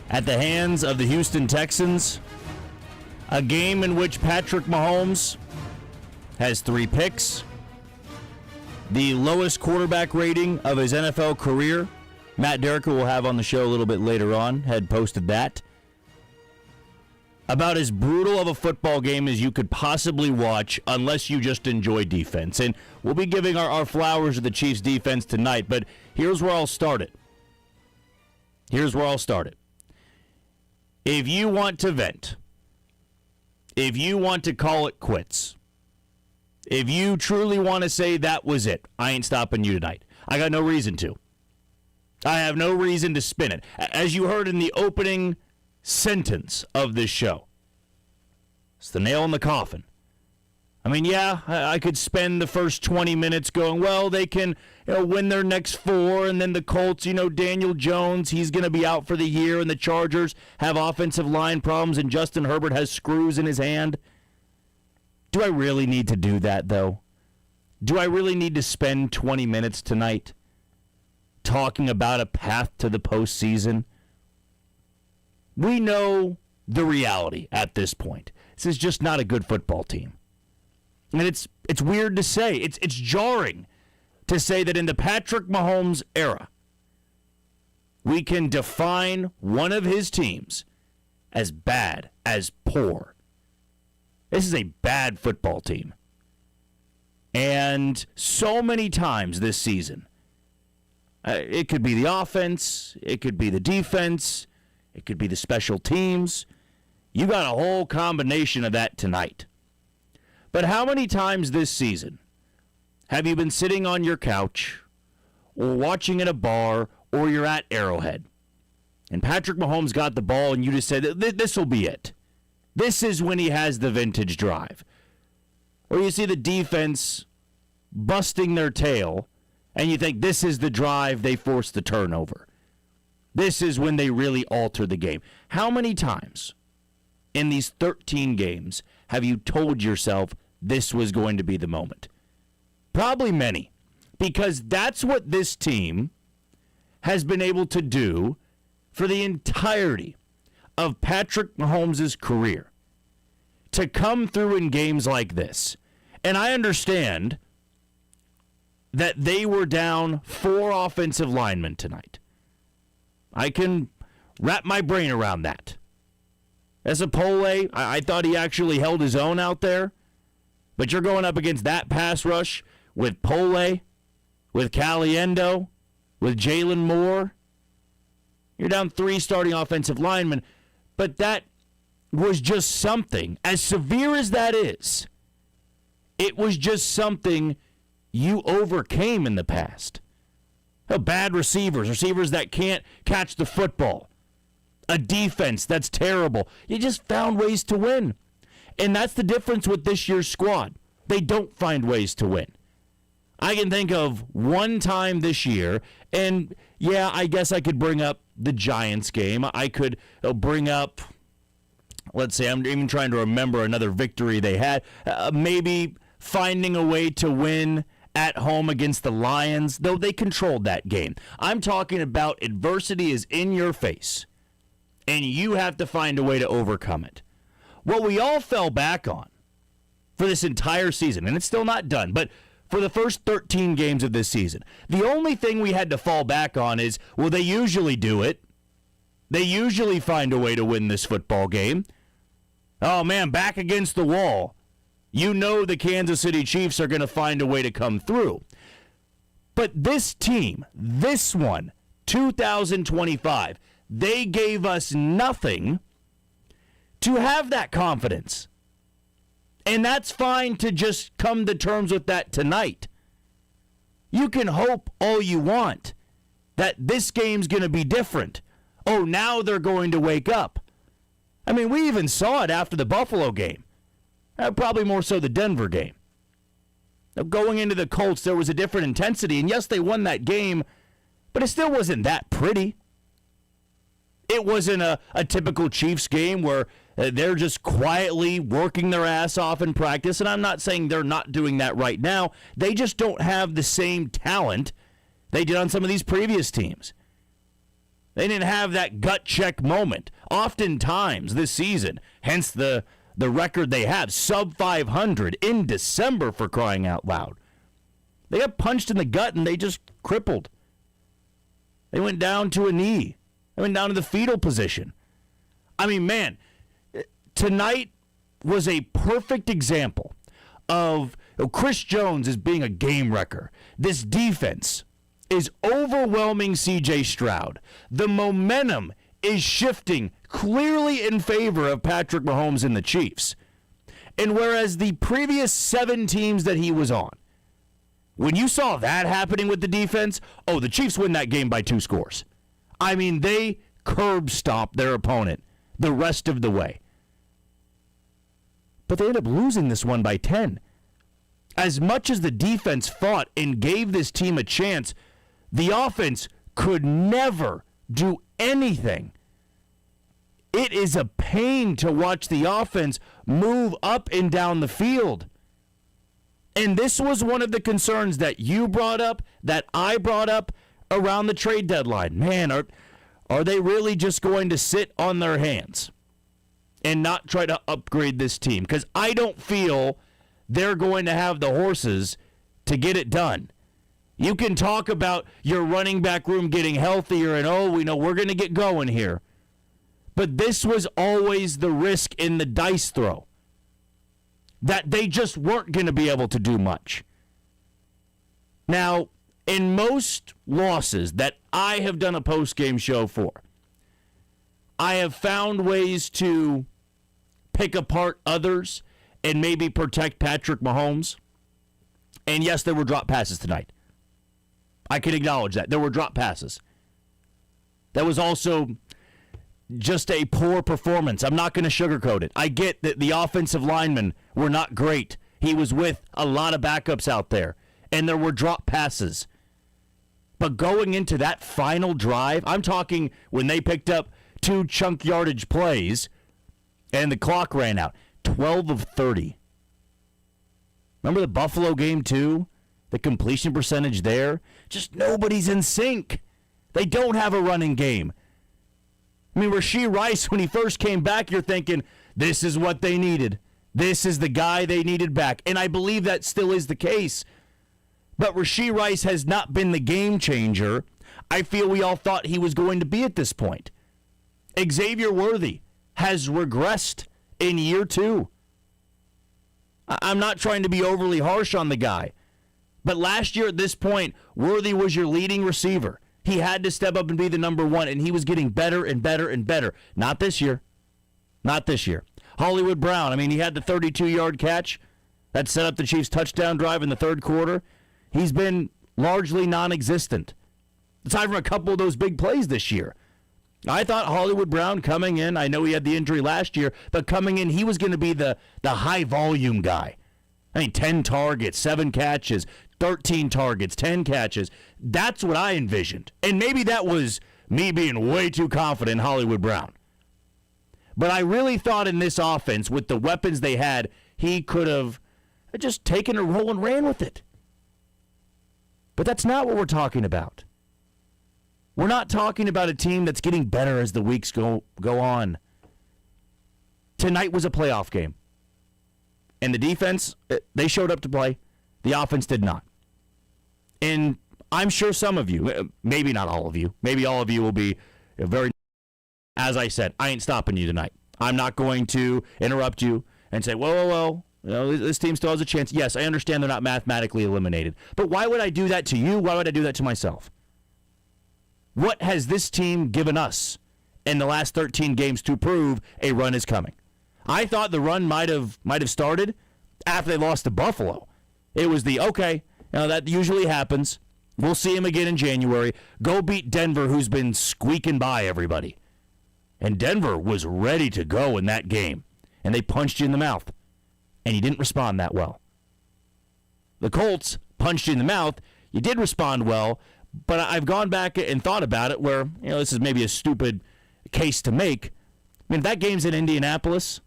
at the hands of the Houston Texans. A game in which Patrick Mahomes has 3 picks, the lowest quarterback rating of his NFL career. Matt Derrick, who we'll have on the show a little bit later on, had posted that. About as brutal of a football game as you could possibly watch unless you just enjoy defense. And we'll be giving our flowers to the Chiefs defense tonight, but here's where I'll start it. If you want to vent, if you want to call it quits, if you truly want to say that was it, I ain't stopping you tonight. I got no reason to. I have no reason to spin it. As you heard in the opening sentence of this show, it's the nail in the coffin. I mean, yeah, I could spend the first 20 minutes going, well, they can win their next 4, and then the Colts, Daniel Jones, he's going to be out for the year, and the Chargers have offensive line problems, and Justin Herbert has screws in his hand. Do I really need to do that, though? Do I really need to spend 20 minutes tonight talking about a path to the postseason? We know the reality at this point. This is just not a good football team. And it's weird to say. It's jarring to say that in the Patrick Mahomes era, we can define one of his teams as bad, as poor. This is a bad football team. And so many times this season, it could be the offense, it could be the defense, it could be the special teams. You got a whole combination of that tonight. But how many times this season have you been sitting on your couch or watching in a bar or you're at Arrowhead and Patrick Mahomes got the ball and you just said, this will be it. This is when he has the vintage drive. Or you see the defense busting their tail and you think this is the drive they forced the turnover. This is when they really alter the game. How many times in these 13 games have you told yourself this was going to be the moment? Probably many, because that's what this team has been able to do for the entirety of Patrick Mahomes' career, to come through in games like this. And I understand that they were down 4 offensive linemen tonight. I can wrap my brain around that. Esapole, I thought he actually held his own out there. But you're going up against that pass rush with Pole, with Caliendo, with Jalen Moore. You're down 3 starting offensive linemen. But that was just something. As severe as that is, it was just something you overcame in the past. Bad receivers that can't catch the football. A defense that's terrible. You just found ways to win. And that's the difference with this year's squad. They don't find ways to win. I can think of one time this year, and yeah, I guess I could bring up the Giants game. I could bring up, let's say, I'm even trying to remember another victory they had. Maybe finding a way to win at home against the Lions, though they controlled that game. I'm talking about adversity is in your face, and you have to find a way to overcome it. What we all fell back on for this entire season, and it's still not done, but for the first 13 games of this season, the only thing we had to fall back on is, well, they usually do it. They usually find a way to win this football game. Oh, man, back against the wall. You know the Kansas City Chiefs are going to find a way to come through. But this team, this one, 2025, they gave us nothing to have that confidence. And that's fine to just come to terms with that tonight. You can hope all you want that this game's going to be different. Oh, now they're going to wake up. I mean, we even saw it after the Buffalo game. Probably more so the Denver game. Now, going into the Colts, there was a different intensity. And yes, they won that game, but it still wasn't that pretty. It wasn't a typical Chiefs game where they're just quietly working their ass off in practice. And I'm not saying they're not doing that right now. They just don't have the same talent they did on some of these previous teams. They didn't have that gut check moment. Oftentimes this season, hence the record they have, sub 500 in December, for crying out loud. They got punched in the gut and they just crippled. They went down to a knee. They went down to the fetal position. I mean, man, tonight was a perfect example of Chris Jones as being a game wrecker. This defense is overwhelming C.J. Stroud. The momentum is shifting clearly in favor of Patrick Mahomes and the Chiefs. And whereas the previous 7 teams that he was on, when you saw that happening with the defense, the Chiefs win that game by 2 scores. I mean, they curb stomped their opponent the rest of the way. But they ended up losing this one by 10. As much as the defense fought and gave this team a chance, the offense could never do anything. It is a pain to watch the offense move up and down the field. And this was one of the concerns that you brought up, that I brought up around the trade deadline. Man, are they really just going to sit on their hands and not try to upgrade this team? Because I don't feel they're going to have the horses to get it done. You can talk about your running back room getting healthier and, we know we're going to get going here. But this was always the risk in the dice throw, that they just weren't going to be able to do much. Now, in most losses that I have done a post-game show for, I have found ways to pick apart others and maybe protect Patrick Mahomes. And yes, there were drop passes tonight. I can acknowledge that. There were drop passes. That was also just a poor performance. I'm not going to sugarcoat it. I get that the offensive linemen were not great. He was with a lot of backups out there, and there were drop passes. But going into that final drive, I'm talking when they picked up 2 chunk yardage plays and the clock ran out, 12 of 30. Remember the Buffalo game too? The completion percentage there? Just nobody's in sync. They don't have a running game. I mean, Rashee Rice, when he first came back, you're thinking, this is what they needed. This is the guy they needed back. And I believe that still is the case. But Rashee Rice has not been the game changer I feel we all thought he was going to be at this point. Xavier Worthy has regressed in year 2. I'm not trying to be overly harsh on the guy. But last year at this point, Worthy was your leading receiver. He had to step up and be the number 1, and he was getting better and better and better. Not this year. Not this year. Hollywood Brown, I mean, he had the 32-yard catch that set up the Chiefs' touchdown drive in the third quarter. He's been largely non-existent, aside from a couple of those big plays this year. I thought Hollywood Brown coming in, I know he had the injury last year, but coming in, he was going to be the high-volume guy. I mean, 10 targets, 7 catches, 13 targets, 10 catches. That's what I envisioned. And maybe that was me being way too confident in Hollywood Brown. But I really thought in this offense, with the weapons they had, he could have just taken a roll and ran with it. But that's not what we're talking about. We're not talking about a team that's getting better as the weeks go on. Tonight was a playoff game. And the defense, they showed up to play. The offense did not. And I'm sure some of you, maybe not all of you, maybe all of you will be very, as I said, I ain't stopping you tonight. I'm not going to interrupt you and say, whoa, you know, this team still has a chance. Yes, I understand they're not mathematically eliminated. But why would I do that to you? Why would I do that to myself? What has this team given us in the last 13 games to prove a run is coming? I thought the run might have started after they lost to Buffalo. It was okay, you know, that usually happens. We'll see him again in January. Go beat Denver, who's been squeaking by everybody. And Denver was ready to go in that game. And they punched you in the mouth. And you didn't respond that well. The Colts punched you in the mouth. You did respond well. But I've gone back and thought about it where, you know, this is maybe a stupid case to make. I mean, if that game's in Indianapolis,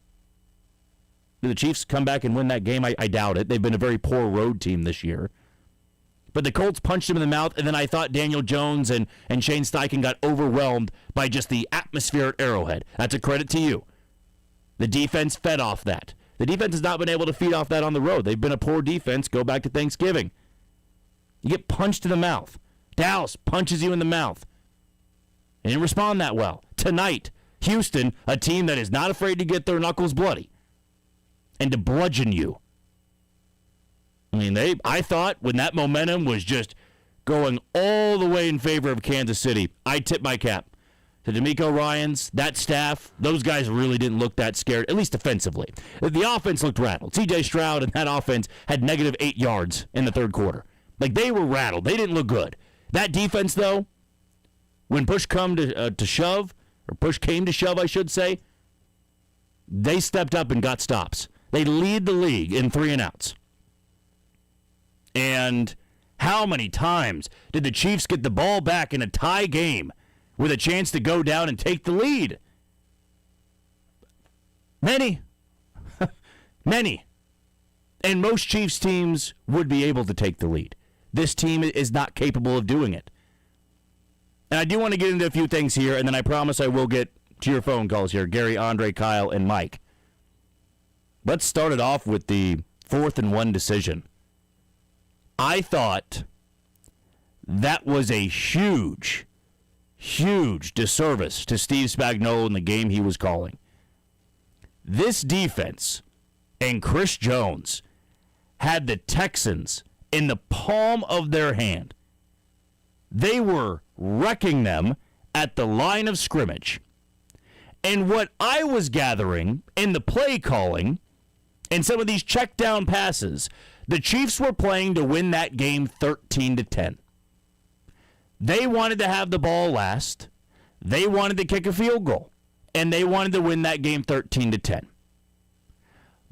do the Chiefs come back and win that game? I doubt it. They've been a very poor road team this year. But the Colts punched him in the mouth, and then I thought Daniel Jones and Shane Steichen got overwhelmed by just the atmosphere at Arrowhead. That's a credit to you. The defense fed off that. The defense has not been able to feed off that on the road. They've been a poor defense. Go back to Thanksgiving. You get punched in the mouth. Dallas punches you in the mouth. And didn't respond that well. Tonight, Houston, a team that is not afraid to get their knuckles bloody and to bludgeon you. I mean, I thought when that momentum was just going all the way in favor of Kansas City, I tipped my cap to DeMeco Ryans, that staff. Those guys really didn't look that scared, at least defensively. The offense looked rattled. C.J. Stroud and that offense had negative 8 yards in the third quarter. Like, they were rattled. They didn't look good. That defense, though, when push came to shove, I should say, they stepped up and got stops. They lead the league in 3-and-outs. And how many times did the Chiefs get the ball back in a tie game with a chance to go down and take the lead? Many. Many. And most Chiefs teams would be able to take the lead. This team is not capable of doing it. And I do want to get into a few things here, and then I promise I will get to your phone calls here. Gary, Andre, Kyle, and Mike. Let's start it off with the 4th-and-1 decision. I thought that was a huge, huge disservice to Steve Spagnuolo in the game he was calling. This defense and Chris Jones had the Texans in the palm of their hand. They were wrecking them at the line of scrimmage. And what I was gathering in the play calling and some of these check down passes, the Chiefs were playing to win that game 13-10. They wanted to have the ball last. They wanted to kick a field goal. And they wanted to win that game 13-10.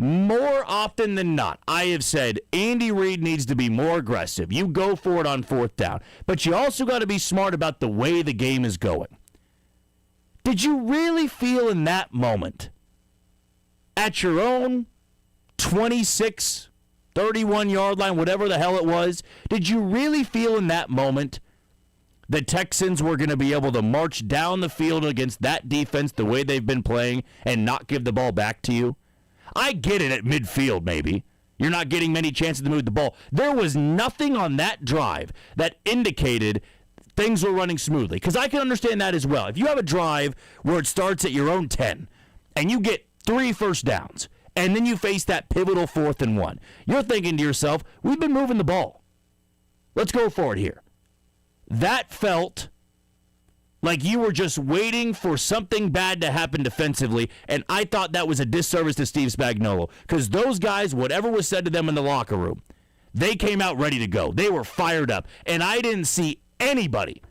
More often than not, I have said Andy Reid needs to be more aggressive. You go for it on 4th down. But you also got to be smart about the way the game is going. Did you really feel in that moment, at your own 26, 31-yard line, whatever the hell it was, did you really feel in that moment the Texans were going to be able to march down the field against that defense the way they've been playing and not give the ball back to you? I get it at midfield, maybe. You're not getting many chances to move the ball. There was nothing on that drive that indicated things were running smoothly, because I can understand that as well. If you have a drive where it starts at your own 10 and you get 3 first downs and then you face that pivotal 4th-and-1, you're thinking to yourself, we've been moving the ball. Let's go for it here. That felt like you were just waiting for something bad to happen defensively, and I thought that was a disservice to Steve Spagnuolo, because those guys, whatever was said to them in the locker room, they came out ready to go. They were fired up, and I didn't see anybody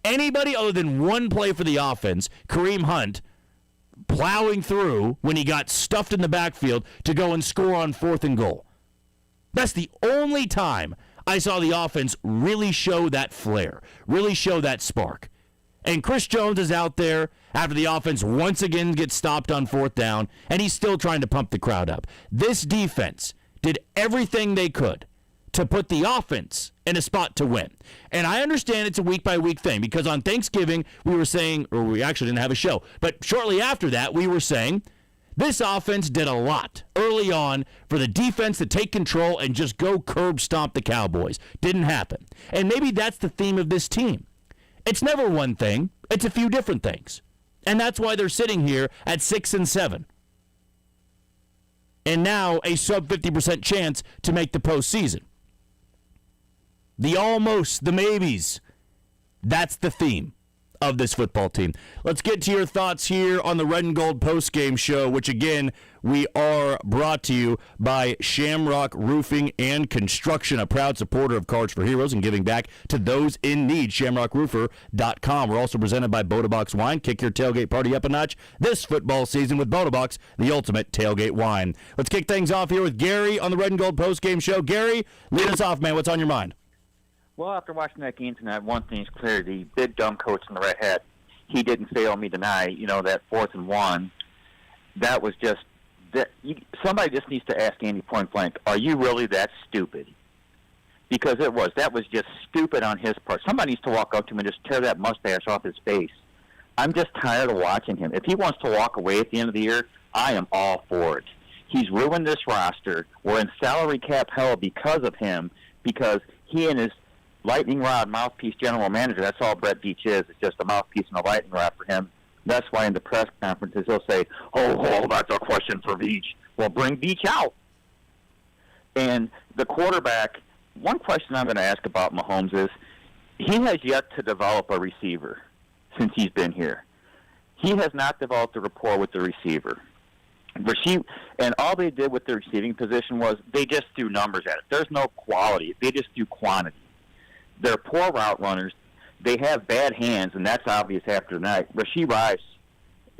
other than one play for the offense, Kareem Hunt, plowing through when he got stuffed in the backfield to go and score on 4th and goal. That's the only time I saw the offense really show that flair, really show that spark. And Chris Jones is out there after the offense once again gets stopped on 4th down, and he's still trying to pump the crowd up. This defense did everything they could to put the offense in a spot to win. And I understand it's a week-by-week thing, because on Thanksgiving we were saying, or we actually didn't have a show, but shortly after that we were saying this offense did a lot early on for the defense to take control and just go curb stomp the Cowboys. Didn't happen. And maybe that's the theme of this team. It's never one thing. It's a few different things. And that's why they're sitting here at 6-7. And now a sub 50% chance to make the postseason. The almost, the maybes. That's the theme of this football team. Let's get to your thoughts here on the Red and Gold Postgame Show, which again, we are brought to you by Shamrock Roofing and Construction, a proud supporter of Cards for Heroes and giving back to those in need. ShamrockRoofer.com. We're also presented by Bodabox Wine. Kick your tailgate party up a notch this football season with Bodabox, the ultimate tailgate wine. Let's kick things off here with Gary on the Red and Gold Postgame Show. Gary, lead us off, man. What's on your mind? Well, after watching that game tonight, one thing's clear. The big dumb coach in the red hat, he didn't fail me tonight. You know, that 4th-and-1, that was just somebody just needs to ask Andy point blank, are you really that stupid? because that was just stupid on his part. Somebody needs to walk up to him and just tear that mustache off his face. I'm just tired of watching him. If he wants to walk away at the end of the year, I am all for it. He's ruined this roster. We're in salary cap hell because of him, because he and his lightning rod mouthpiece general manager, that's all Brett Veach is. It's just a mouthpiece and a lightning rod for him. That's why in the press conferences he'll say, oh, that's a question for Veach. Well, bring Veach out. And the quarterback, one question I'm going to ask about Mahomes is, he has yet to develop a receiver since he's been here. He has not developed a rapport with the receiver. And all they did with the receiving position was they just threw numbers at it. There's no quality. They just threw quantity. They're poor route runners. They have bad hands, and that's obvious after tonight. Rashee Rice,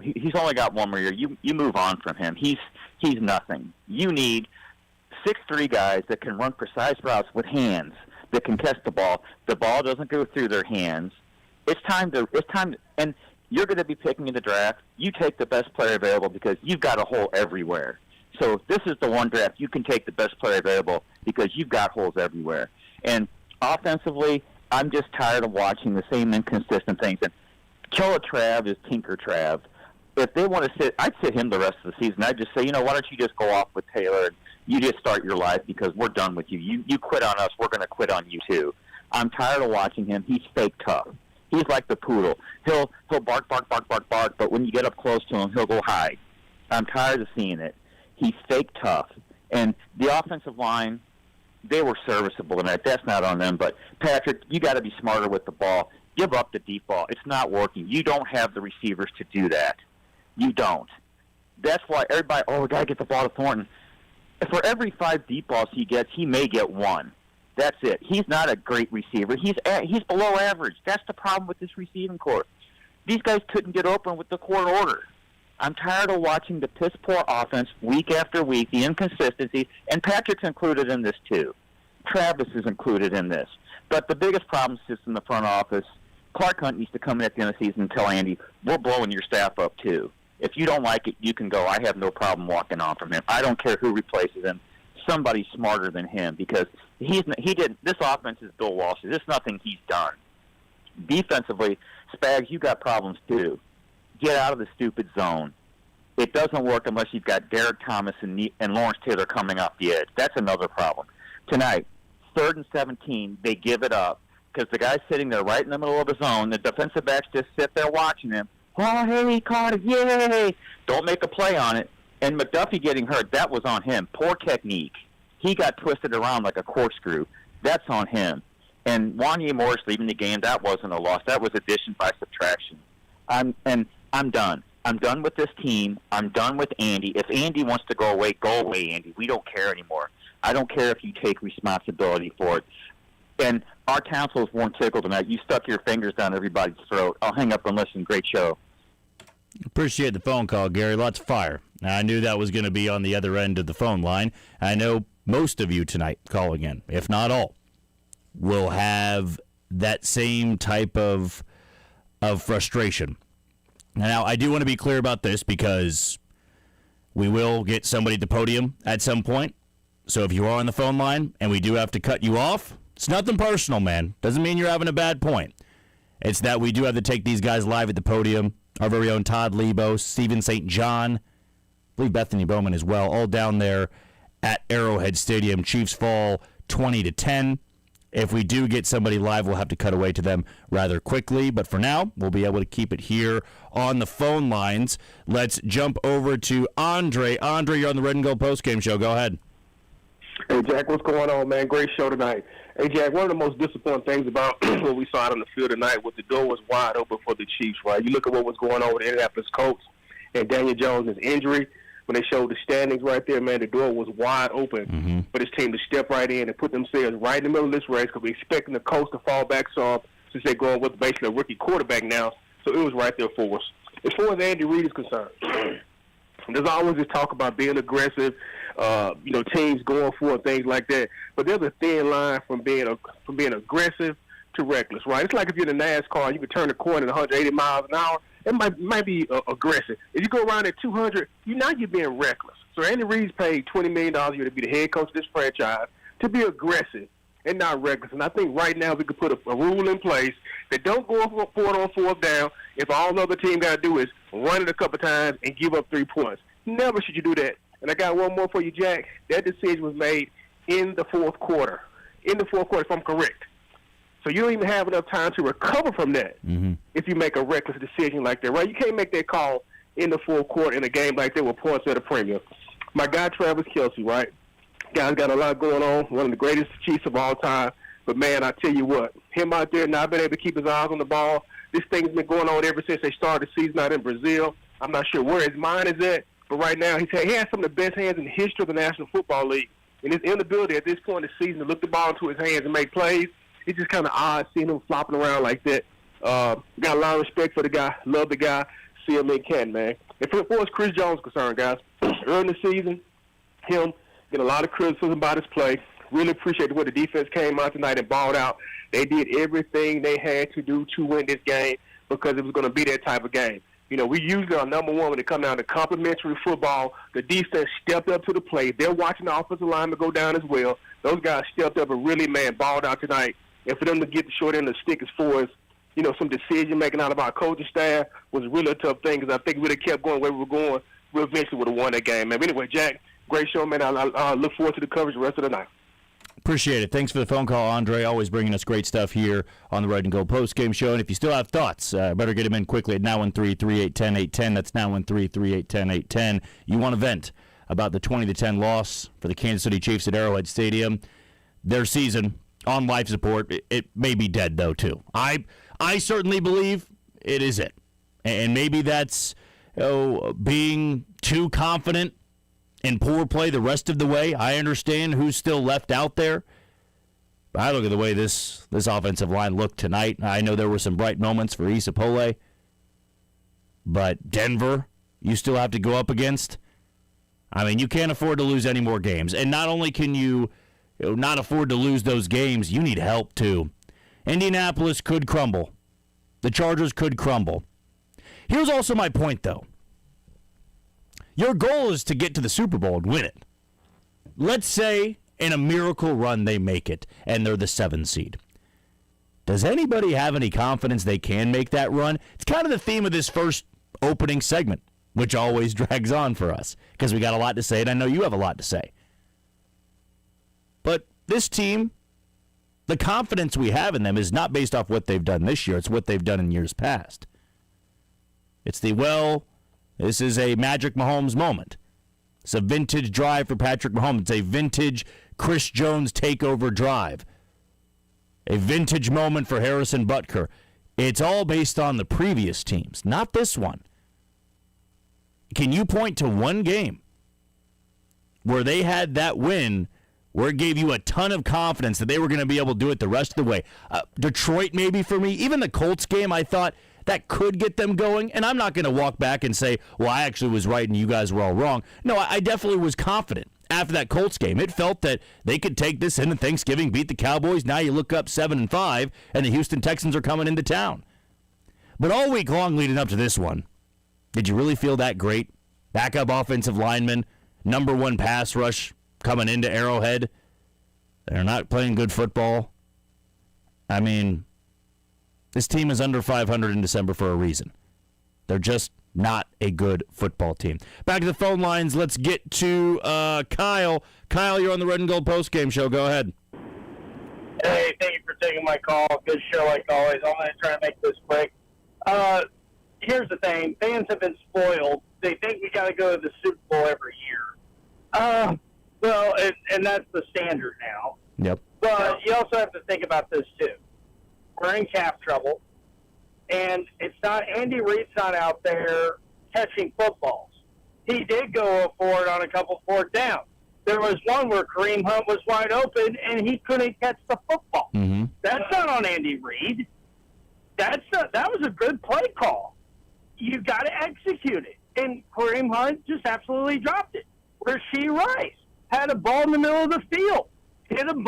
he's only got one more year. You move on from him. He's nothing. You need 6'3" guys that can run precise routes with hands, that can catch the ball. The ball doesn't go through their hands. It's time to, and you're going to be picking in the draft. You take the best player available because you've got a hole everywhere. So this is the one draft you can take the best player available because you've got holes everywhere. And offensively, I'm just tired of watching the same inconsistent things. And Killer Trav is Tinker Trav. If they want to sit, I'd sit him the rest of the season. I'd just say, why don't you just go off with Taylor and you just start your life because we're done with you. You quit on us, we're going to quit on you too. I'm tired of watching him. He's fake tough. He's like the poodle. He'll bark, but when you get up close to him, he'll go hide. I'm tired of seeing it. He's fake tough. And the offensive line, they were serviceable tonight. That's not on them. But, Patrick, you got to be smarter with the ball. Give up the deep ball. It's not working. You don't have the receivers to do that. You don't. That's why everybody, we got to get the ball to Thornton. For every 5 deep balls he gets, he may get 1. That's it. He's not a great receiver. He's below average. That's the problem with this receiving corps. These guys couldn't get open with the court order. I'm tired of watching the piss-poor offense week after week, the inconsistency, and Patrick's included in this too. Travis is included in this. But the biggest problem sits in the front office. Clark Hunt needs to come in at the end of the season and tell Andy, we're blowing your staff up too. If you don't like it, you can go. I have no problem walking on from him. I don't care who replaces him. Somebody smarter than him because he didn't. This offense is Bill Walsh's. There's nothing he's done. Defensively, Spags, you got problems too. Get out of the stupid zone. It doesn't work unless you've got Derek Thomas and Lawrence Taylor coming off the edge. That's another problem. Tonight, 3rd and 17, they give it up because the guy's sitting there right in the middle of the zone. The defensive backs just sit there watching him. Oh, hey, he caught it. Yay! Don't make a play on it. And McDuffie getting hurt, that was on him. Poor technique. He got twisted around like a corkscrew. That's on him. And Wanya Morris leaving the game, that wasn't a loss. That was addition by subtraction. I'm done. I'm done with this team. I'm done with Andy. If Andy wants to go away, Andy. We don't care anymore. I don't care if you take responsibility for it. And our tonsils weren't tickled tonight. You stuck your fingers down everybody's throat. I'll hang up and listen. Great show. Appreciate the phone call, Gary. Lots of fire. Now, I knew that was going to be on the other end of the phone line. I know most of you tonight calling in, if not all, will have that same type of frustration. Now, I do want to be clear about this because we will get somebody at the podium at some point. So if you are on the phone line and we do have to cut you off, it's nothing personal, man. Doesn't mean you're having a bad point. It's that we do have to take these guys live at the podium. Our very own Todd Lebo, Stephen St. John, I believe Bethany Bowman as well, all down there at Arrowhead Stadium. Chiefs fall 20-10. If we do get somebody live, we'll have to cut away to them rather quickly. But for now, we'll be able to keep it here on the phone lines. Let's jump over to Andre. Andre, you're on the Red and Gold Postgame Show. Go ahead. Hey, Jack, what's going on, man? Great show tonight. Hey, Jack, one of the most disappointing things about what we saw out on the field tonight was the door was wide open for the Chiefs, right? You look at what was going on with the Indianapolis Colts and Daniel Jones' injury. When they showed the standings right there, man, the door was wide open for this team to step right in and put themselves right in the middle of this race because we're expecting the Colts to fall back some since they're going with basically a rookie quarterback now. So it was right there for us. As far as Andy Reid is concerned, there's always this talk about being aggressive, teams going for it, things like that. But there's a thin line from being aggressive to reckless, right? It's like if you're in a NASCAR, you can turn the corner at 180 miles an hour. It might be aggressive. If you go around at 200, you're being reckless. So Andy Reid's paid $20 million a year to be the head coach of this franchise, to be aggressive and not reckless. And I think right now we could put a rule in place that don't go for it on fourth down if all the other team got to do is run it a couple times and give up 3 points. Never should you do that. And I got one more for you, Jack. That decision was made in the fourth quarter. In the fourth quarter, if I'm correct. So you don't even have enough time to recover from that if you make a reckless decision like that, right? You can't make that call in the fourth quarter in a game like that with points at a premium. My guy, Travis Kelce, right? Guy's got a lot going on, one of the greatest Chiefs of all time. But, man, I tell you what, him out there not being able to keep his eyes on the ball, this thing's been going on ever since they started the season out in Brazil. I'm not sure where his mind is at, but right now he has some of the best hands in the history of the National Football League. And his inability at this point in the season to look the ball into his hands and make plays, it's just kind of odd seeing him flopping around like that. Got a lot of respect for the guy. Love the guy. See him in Canton, man. And as far as Chris Jones is concerned, guys, early in the season, him get a lot of criticism about his play. Really appreciate the way the defense came out tonight and balled out. They did everything they had to do to win this game because it was going to be that type of game. You know, we usually are number one when it comes down to complimentary football. The defense stepped up to the plate. They're watching the offensive lineman go down as well. Those guys stepped up and really, man, balled out tonight. And for them to get the short end of the stick as far as, you know, some decision-making out of our coaching staff was really a tough thing because I think if we would have kept going where we were going, we eventually would have won that game, man. But anyway, Jack, great show, man. I look forward to the coverage the rest of the night. Appreciate it. Thanks for the phone call, Andre. Always bringing us great stuff here on the Red and Gold Postgame Show. And if you still have thoughts, better get them in quickly at 913-381-0810. That's 913-381-0810. You want to vent about the 20-10 loss for the Kansas City Chiefs at Arrowhead Stadium. Their season on life support, it may be dead, though, too. I certainly believe it is it. And maybe that's being too confident and poor play the rest of the way. I understand who's still left out there. But I look at the way this offensive line looked tonight. I know there were some bright moments for Isapole. But Denver, you still have to go up against. I mean, you can't afford to lose any more games. And not only can you not afford to lose those games, you need help too. Indianapolis could crumble. The Chargers could crumble. Here's also my point, though. Your goal is to get to the Super Bowl and win it. Let's say in a miracle run they make it and they're the 7 seed. Does anybody have any confidence they can make that run? It's kind of the theme of this first opening segment, which always drags on for us because we got a lot to say, and I know you have a lot to say. But this team, the confidence we have in them is not based off what they've done this year. It's what they've done in years past. It's this is a Magic Mahomes moment. It's a vintage drive for Patrick Mahomes. It's a vintage Chris Jones takeover drive. A vintage moment for Harrison Butker. It's all based on the previous teams, not this one. Can you point to one game where they had that win where it gave you a ton of confidence that they were going to be able to do it the rest of the way? Detroit maybe for me. Even the Colts game, I thought that could get them going. And I'm not going to walk back and say, well, I actually was right and you guys were all wrong. No, I definitely was confident after that Colts game. It felt that they could take this into Thanksgiving, beat the Cowboys. Now you look up 7-5, and the Houston Texans are coming into town. But all week long leading up to this one, did you really feel that great? Backup offensive lineman, number 1 pass rush coming into Arrowhead. They're not playing good football. I mean, this team is under 500 in December for a reason. They're just not a good football team. Back to the phone lines. Let's get to Kyle. Kyle, you're on the Red and Gold Postgame Show. Go ahead. Hey, thank you for taking my call. Good show like always. I'm going to try to make this quick. Here's the thing. Fans have been spoiled. They think we got to go to the Super Bowl every year. Well, and that's the standard now. Yep. But you also have to think about this, too. We're in cap trouble. And it's not, Andy Reid's not out there catching footballs. He did go for it on a couple fourth downs. There was one where Kareem Hunt was wide open and he couldn't catch the football. Mm-hmm. That's not on Andy Reid. That was a good play call. You got to execute it. And Kareem Hunt just absolutely dropped it. Rashee Rice had a ball in the middle of the field. Hit him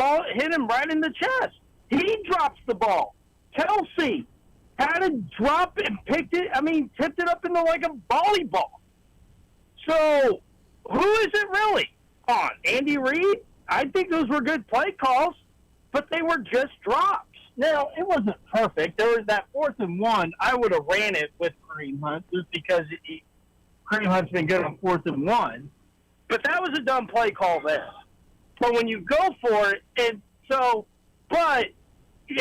right in the chest. He drops the ball. Kelsey had to drop it and tipped it up into like a volleyball. So, who is it really on? Andy Reid? I think those were good play calls, but they were just drops. Now, it wasn't perfect. There was that 4th and 1. I would have ran it with Kareem Hunt just because Kareem Hunt's been good on 4th and 1. But that was a dumb play call there. But when you go for it, but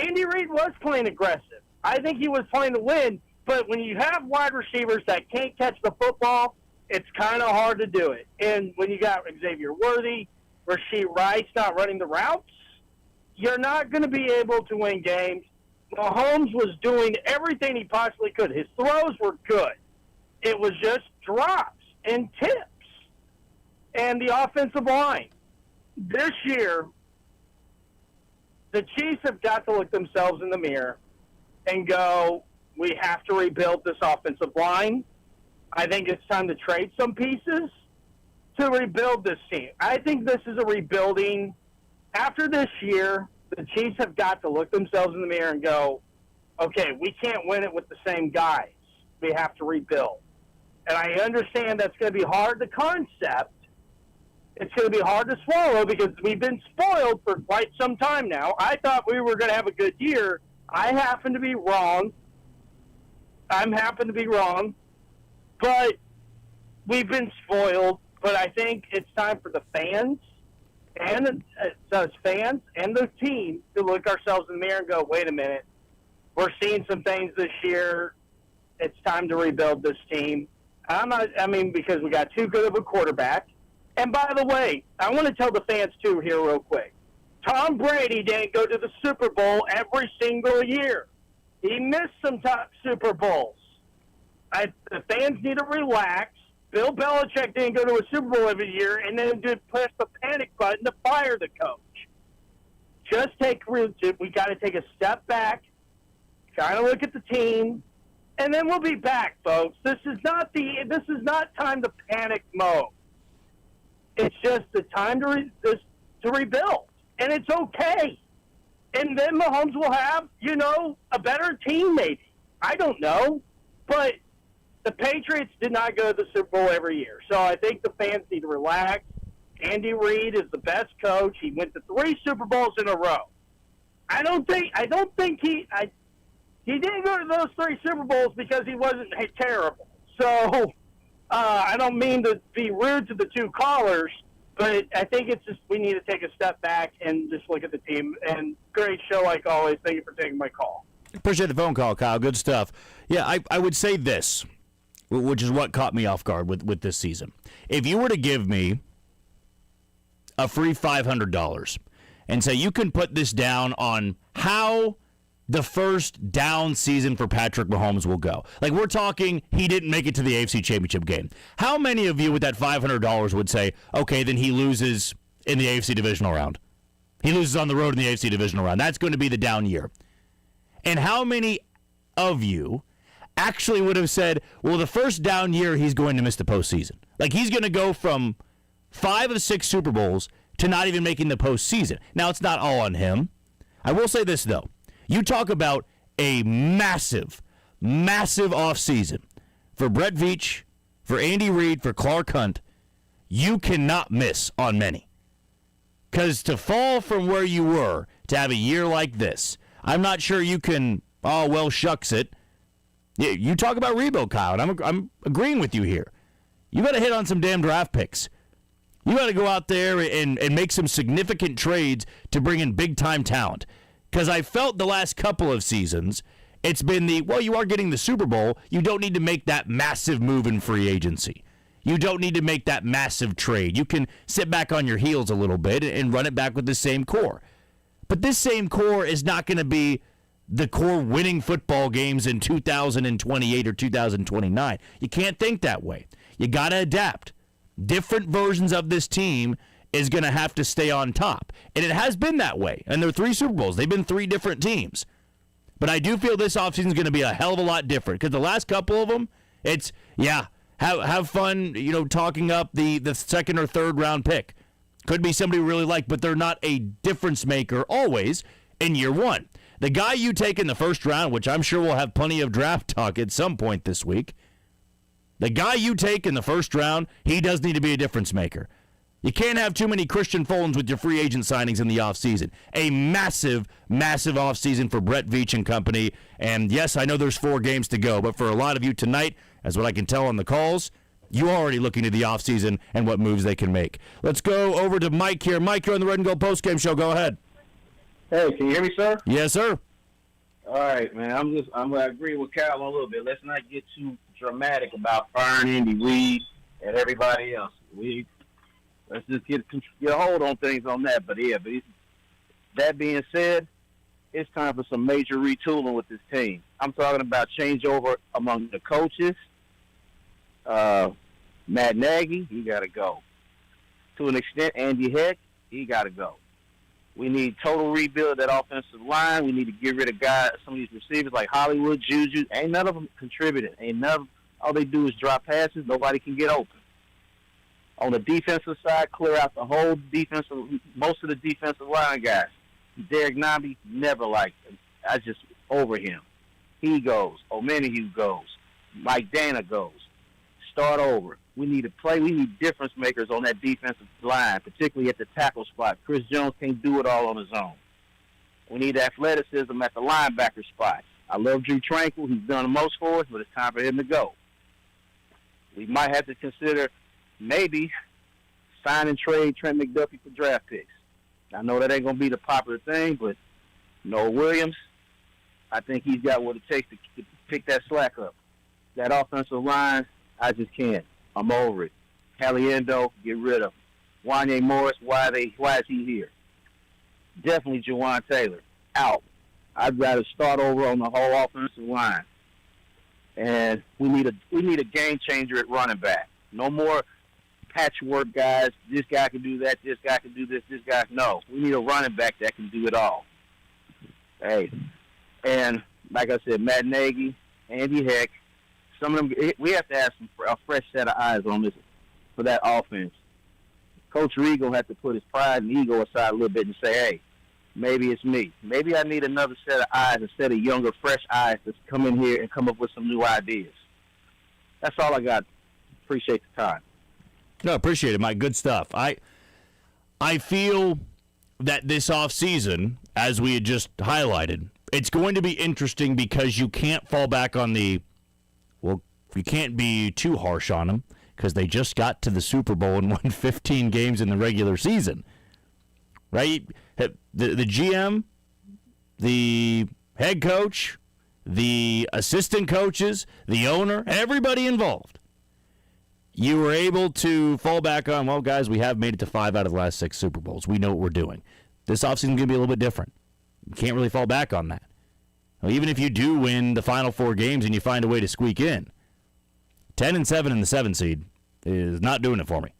Andy Reid was playing aggressive. I think he was playing to win. But when you have wide receivers that can't catch the football, it's kind of hard to do it. And when you got Xavier Worthy, Rashee Rice not running the routes, you're not going to be able to win games. Mahomes was doing everything he possibly could. His throws were good. It was just drops and tips. And the offensive line. This year, the Chiefs have got to look themselves in the mirror and go, we have to rebuild this offensive line. I think it's time to trade some pieces to rebuild this team. I think this is a rebuilding. After this year, the Chiefs have got to look themselves in the mirror and go, okay, we can't win it with the same guys. We have to rebuild. And I understand that's going to be hard to concept. It's going to be hard to swallow because we've been spoiled for quite some time now. I thought we were going to have a good year. I happen to be wrong. But we've been spoiled. But I think it's time for the fans and the team to look ourselves in the mirror and go, wait a minute, we're seeing some things this year. It's time to rebuild this team. Because we got too good of a quarterback. And by the way, I want to tell the fans too here real quick. Tom Brady didn't go to the Super Bowl every single year. He missed some top Super Bowls. The fans need to relax. Bill Belichick didn't go to a Super Bowl every year and then did press the panic button to fire the coach. We got to take a step back, kind of look at the team, and then we'll be back, folks. This is not time to panic mode. It's just the time to rebuild, and it's okay. And then Mahomes will have, a better team maybe. I don't know, but the Patriots did not go to the Super Bowl every year. So I think the fans need to relax. Andy Reid is the best coach. He went to 3 Super Bowls in a row. I don't think he didn't go to those 3 Super Bowls because he wasn't terrible. So I don't mean to be rude to the 2 callers, but I think it's just we need to take a step back and just look at the team. And great show like always. Thank you for taking my call. Appreciate the phone call, Kyle. Good stuff. Yeah, I would say this, which is what caught me off guard with this season. If you were to give me a free $500 and say you can put this down on how the first down season for Patrick Mahomes will go. Like, we're talking he didn't make it to the AFC Championship game. How many of you with that $500 would say, okay, then he loses in the AFC Divisional round? He loses on the road in the AFC Divisional round. That's going to be the down year. And how many of you actually would have said, well, the first down year he's going to miss the postseason? Like, he's going to go from 5 of 6 Super Bowls to not even making the postseason. Now, it's not all on him. I will say this, though. You talk about a massive, massive offseason for Brett Veach, for Andy Reid, for Clark Hunt. You cannot miss on many. Because to fall from where you were to have a year like this, I'm not sure you can, shucks it. You talk about rebuild, Kyle, and I'm agreeing with you here. You got to hit on some damn draft picks. You got to go out there and make some significant trades to bring in big-time talent. Because I felt the last couple of seasons, it's been you are getting the Super Bowl. You don't need to make that massive move in free agency. You don't need to make that massive trade. You can sit back on your heels a little bit and run it back with the same core. But this same core is not going to be the core winning football games in 2028 or 2029. You can't think that way. You got to adapt. Different versions of this team is going to have to stay on top. And it has been that way. And there are 3 Super Bowls. They've been 3 different teams. But I do feel this offseason is going to be a hell of a lot different. Because the last couple of them, it's, have fun, talking up the 2nd or 3rd round pick. Could be somebody we really like, but they're not a difference maker always in year 1. The guy you take in the 1st round, which I'm sure we'll have plenty of draft talk at some point this week, the guy you take in the 1st round, he does need to be a difference maker. You can't have too many Christian Fultons with your free agent signings in the offseason. A massive, massive offseason for Brett Veach and company. And, yes, I know there's 4 games to go, but for a lot of you tonight, as what I can tell on the calls, you're already looking to the offseason and what moves they can make. Let's go over to Mike here. Mike, you're on the Red and Gold Postgame Show. Go ahead. Hey, can you hear me, sir? Yes, sir. All right, man. I'm gonna agree with Cal a little bit. Let's not get too dramatic about firing Andy Reid and everybody else. Let's just get a hold on things on that. But that being said, it's time for some major retooling with this team. I'm talking about changeover among the coaches. Matt Nagy, he got to go. To an extent, Andy Heck, he got to go. We need total rebuild of that offensive line. We need to get rid of some of these receivers like Hollywood, Juju. Ain't none of them contributing. All they do is drop passes. Nobody can get open. On the defensive side, clear out the whole most of the defensive line guys. Derrick Nabi, never liked him. I just over him. He goes. Omenihu goes. Mike Dana goes. Start over. We need to play. We need difference makers on that defensive line, particularly at the tackle spot. Chris Jones can't do it all on his own. We need athleticism at the linebacker spot. I love Drew Tranquil. He's done the most for us, but it's time for him to go. We might have to consider maybe sign and trade Trent McDuffie for draft picks. I know that ain't going to be the popular thing, but Noah Williams, I think he's got what it takes to pick that slack up. That offensive line, I just can't. I'm over it. Caliendo, get rid of him. Wanye Morris, why is he here? Definitely Jawan Taylor, out. I'd rather start over on the whole offensive line. And we need a game changer at running back. No more patchwork guys. This guy can do that. This guy can do this. This guy, no. We need a running back that can do it all. Hey, and like I said, Matt Nagy, Andy Heck, some of them. We have to have a fresh set of eyes on this for that offense. Coach Reid gonna have to put his pride and ego aside a little bit and say, hey, maybe it's me. Maybe I need another set of eyes, a set of younger, fresh eyes to come in here and come up with some new ideas. That's all I got. Appreciate the time. No, appreciate it, Mike. Good stuff. I feel that this offseason, as we had just highlighted, it's going to be interesting because you can't fall back on you can't be too harsh on them because they just got to the Super Bowl and won 15 games in the regular season. Right? The GM, the head coach, the assistant coaches, the owner, everybody involved. You were able to fall back on, well, guys, we have made it to 5 out of the last 6 Super Bowls. We know what we're doing. This offseason is going to be a little bit different. You can't really fall back on that. Well, even if you do win the final 4 games and you find a way to squeak in, 10-7 in the 7 seed is not doing it for me.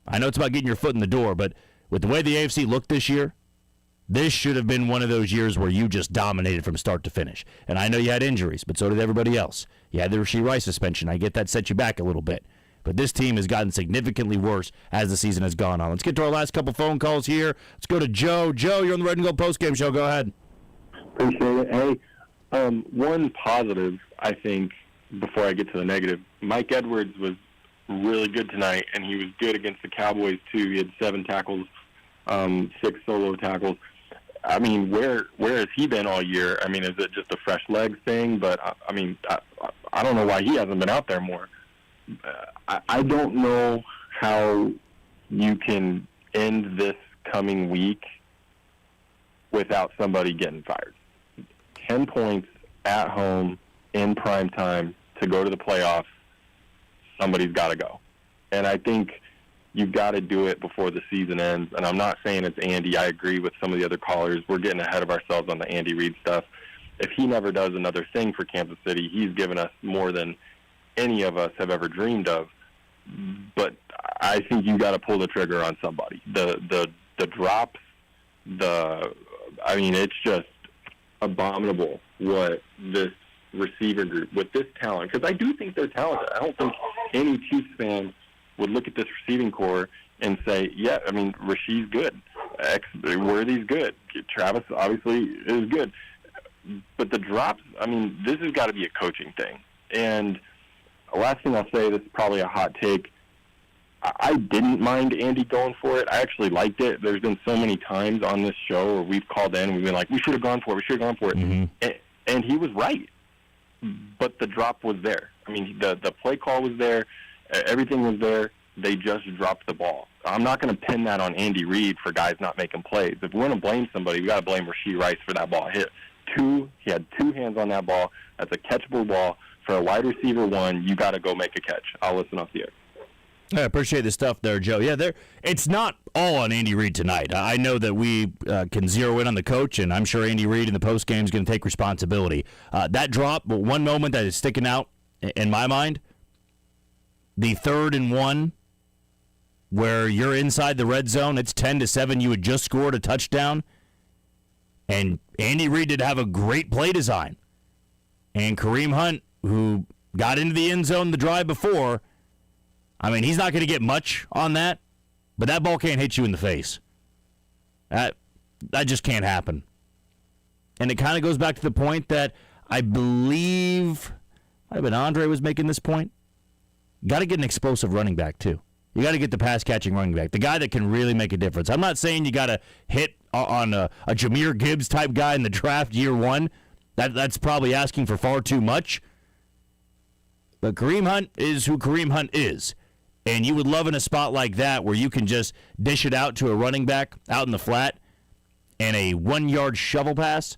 I know it's about getting your foot in the door, but with the way the AFC looked this year, this should have been one of those years where you just dominated from start to finish. And I know you had injuries, but so did everybody else. You had the Rashee Rice suspension. I get that set you back a little bit. But this team has gotten significantly worse as the season has gone on. Let's get to our last couple phone calls here. Let's go to Joe. Joe, you're on the Red and Gold Postgame Show. Go ahead. Appreciate it. Hey, one positive, I think, before I get to the negative, Mike Edwards was really good tonight, and he was good against the Cowboys, too. He had 7 tackles, 6 solo tackles. I mean, where has he been all year? I mean, is it just a fresh leg thing? But, I don't know why he hasn't been out there more. I don't know how you can end this coming week without somebody getting fired. 10 points at home in prime time to go to the playoffs, somebody's got to go. And I think you've got to do it before the season ends. And I'm not saying it's Andy. I agree with some of the other callers. We're getting ahead of ourselves on the Andy Reid stuff. If he never does another thing for Kansas City, he's given us more than any of us have ever dreamed of. But I think you got to pull the trigger on somebody. The drops, it's just abominable what this receiver group with this talent, because I do think they're talented. I don't think any Chiefs fan would look at this receiving core and say, yeah, I mean, Rashee's good. Worthy's good. Travis obviously is good. But the drops, I mean, this has got to be a coaching thing. And the last thing I'll say, this is probably a hot take, I didn't mind Andy going for it. I actually liked it. There's been so many times on this show where we've called in, we've been like, we should have gone for it, Mm-hmm. and he was right. But the drop was there. I mean, the play call was there. Everything was there. They just dropped the ball. I'm not going to pin that on Andy Reid for guys not making plays. If we're going to blame somebody, we got to blame Rashee Rice for that ball hit. He had 2 hands on that ball. That's a catchable ball. For a wide receiver 1, you got to go make a catch. I'll listen off the air. I appreciate the stuff there, Joe. Yeah, it's not all on Andy Reid tonight. I know that we can zero in on the coach, and I'm sure Andy Reid in the postgame is going to take responsibility. That drop, one moment that is sticking out in my mind, the 3rd and 1, where you're inside the red zone, it's 10-7, you had just scored a touchdown, and Andy Reid did have a great play design. And Kareem Hunt, who got into the end zone the drive before, I mean, he's not going to get much on that, but that ball can't hit you in the face. That just can't happen. And it kind of goes back to the point that I believe, might have been Andre was making this point. You got to get an explosive running back, too. You got to get the pass-catching running back, the guy that can really make a difference. I'm not saying you got to hit on a Jahmyr Gibbs-type guy in the draft year 1. That's probably asking for far too much. But Kareem Hunt is who Kareem Hunt is. And you would love in a spot like that where you can just dish it out to a running back out in the flat and a 1-yard shovel pass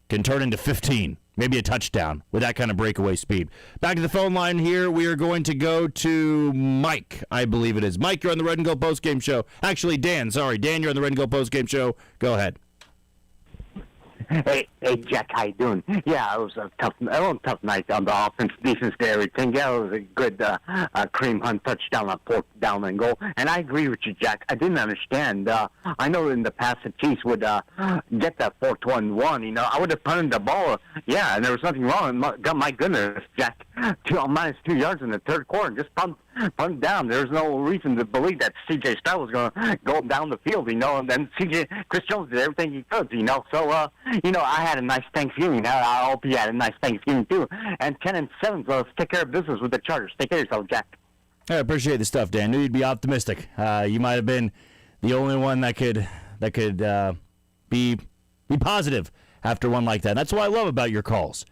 can turn into 15, maybe a touchdown with that kind of breakaway speed. Back to the phone line here. We are going to go to Mike, I believe it is. Mike, you're on the Red and Gold Postgame Show. Actually, Dan, sorry. Dan, you're on the Red and Gold Postgame Show. Go ahead. Hey, Jack, how you doing? Yeah, it was a tough night on the offense, defense, everything. Yeah, it was a good Kareem Hunt touchdown on 4th down and goal. And I agree with you, Jack. I didn't understand. I know in the past the Chiefs would get that 4-1-1. You know, I would have punted the ball. Yeah, and there was nothing wrong. My goodness, Jack, minus 2 yards in the 3rd quarter. Just punt down. There's no reason to believe that C.J. Stroud was going to go down the field, you know, and then Chris Jones did everything he could, you know. So, you know, I had a nice Thanksgiving. I hope you had a nice Thanksgiving, too. And 10-7, so let's take care of business with the Chargers. Take care of yourself, Jack. I appreciate the stuff, Dan. Knew you'd be optimistic. You might have been the only one that could be positive after one like that. That's what I love about your calls.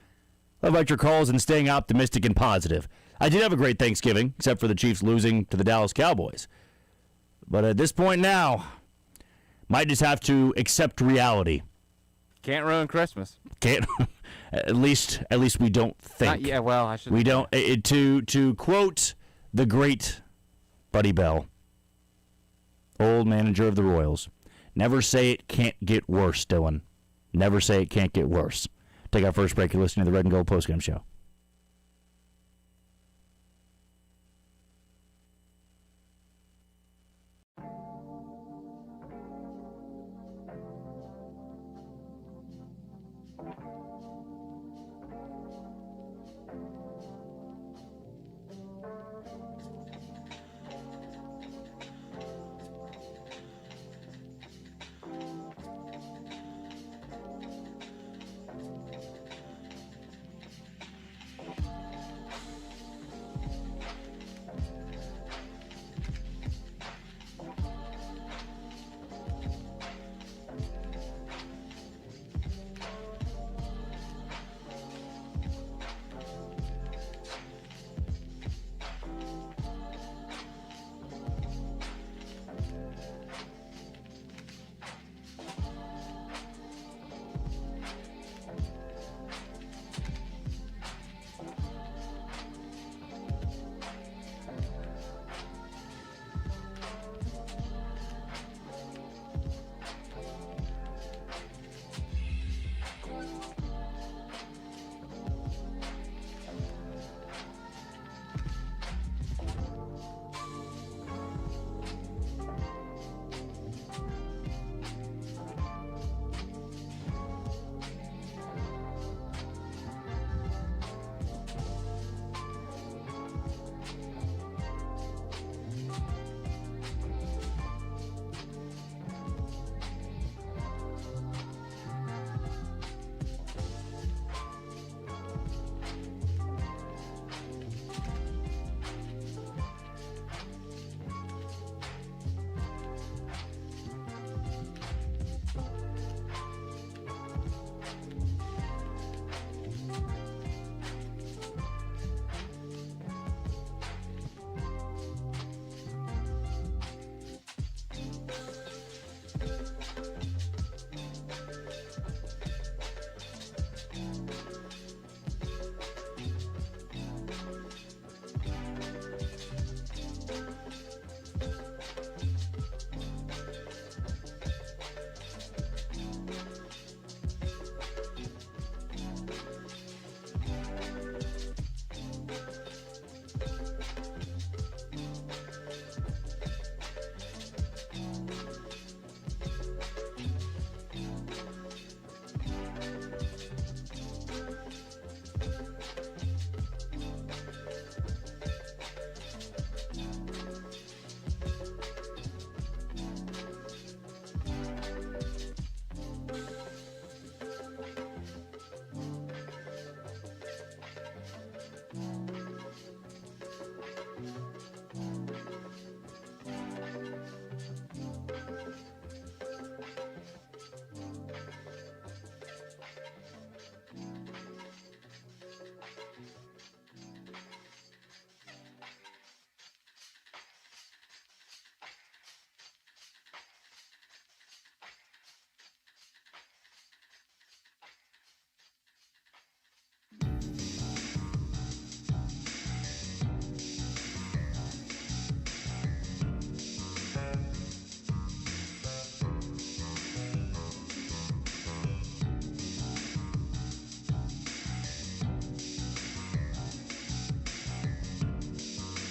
Love about your calls and staying optimistic and positive. I did have a great Thanksgiving, except for the Chiefs losing to the Dallas Cowboys. But at this point now, might just have to accept reality. Can't ruin Christmas. Can't. At least we don't think. Yeah, well, I should. We don't. To quote the great Buddy Bell, old manager of the Royals, never say it can't get worse, Dylan. Never say it can't get worse. Take our first break. You're listening to the Red and Gold Postgame Show.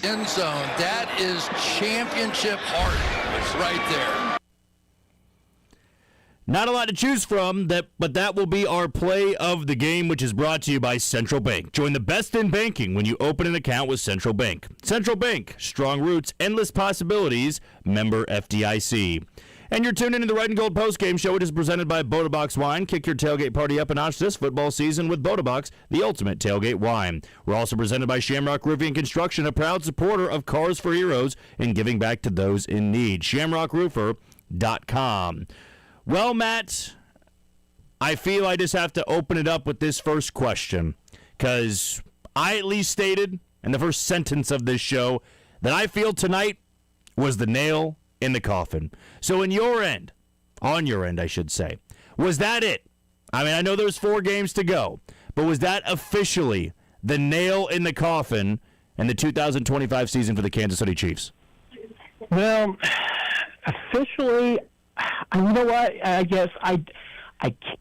end zone. That is championship heart right there. Not a lot to choose from, but that will be our play of the game, which is brought to you by Central Bank. Join the best in banking when you open an account with Central Bank. Central Bank, strong roots, endless possibilities, member FDIC. And you're tuned into the Red and Gold Postgame Show, which is presented by Boda Wine. Kick your tailgate party up a notch this football season with Boda, the ultimate tailgate wine. We're also presented by Shamrock Roofing and Construction, a proud supporter of Cars for Heroes and giving back to those in need. ShamrockRoofer.com. Well, Matt, I feel I just have to open it up with this first question because I at least stated in the first sentence of this show that I feel tonight was the nail in the coffin. So on your end, I should say, was that it? I mean, I know there's 4 games to go, but was that officially the nail in the coffin in the 2025 season for the Kansas City Chiefs? Well, officially, you know what? I guess I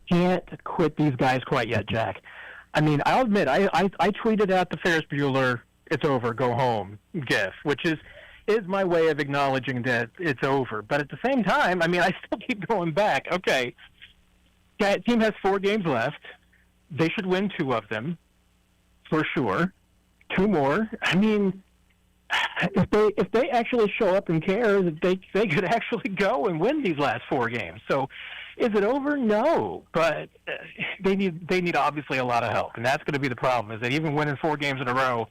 can't quit these guys quite yet, Jack. I mean, I'll admit, I tweeted out the Ferris Bueller, it's over, go home gif, which is my way of acknowledging that it's over. But at the same time, I mean, I still keep going back. Okay, that team has 4 games left. They should win 2 of them, for sure. 2 more. I mean, if they actually show up and care, they could actually go and win these last 4 games. So, is it over? No, but they need obviously a lot of help, and that's going to be the problem. Is that even winning 4 games in a row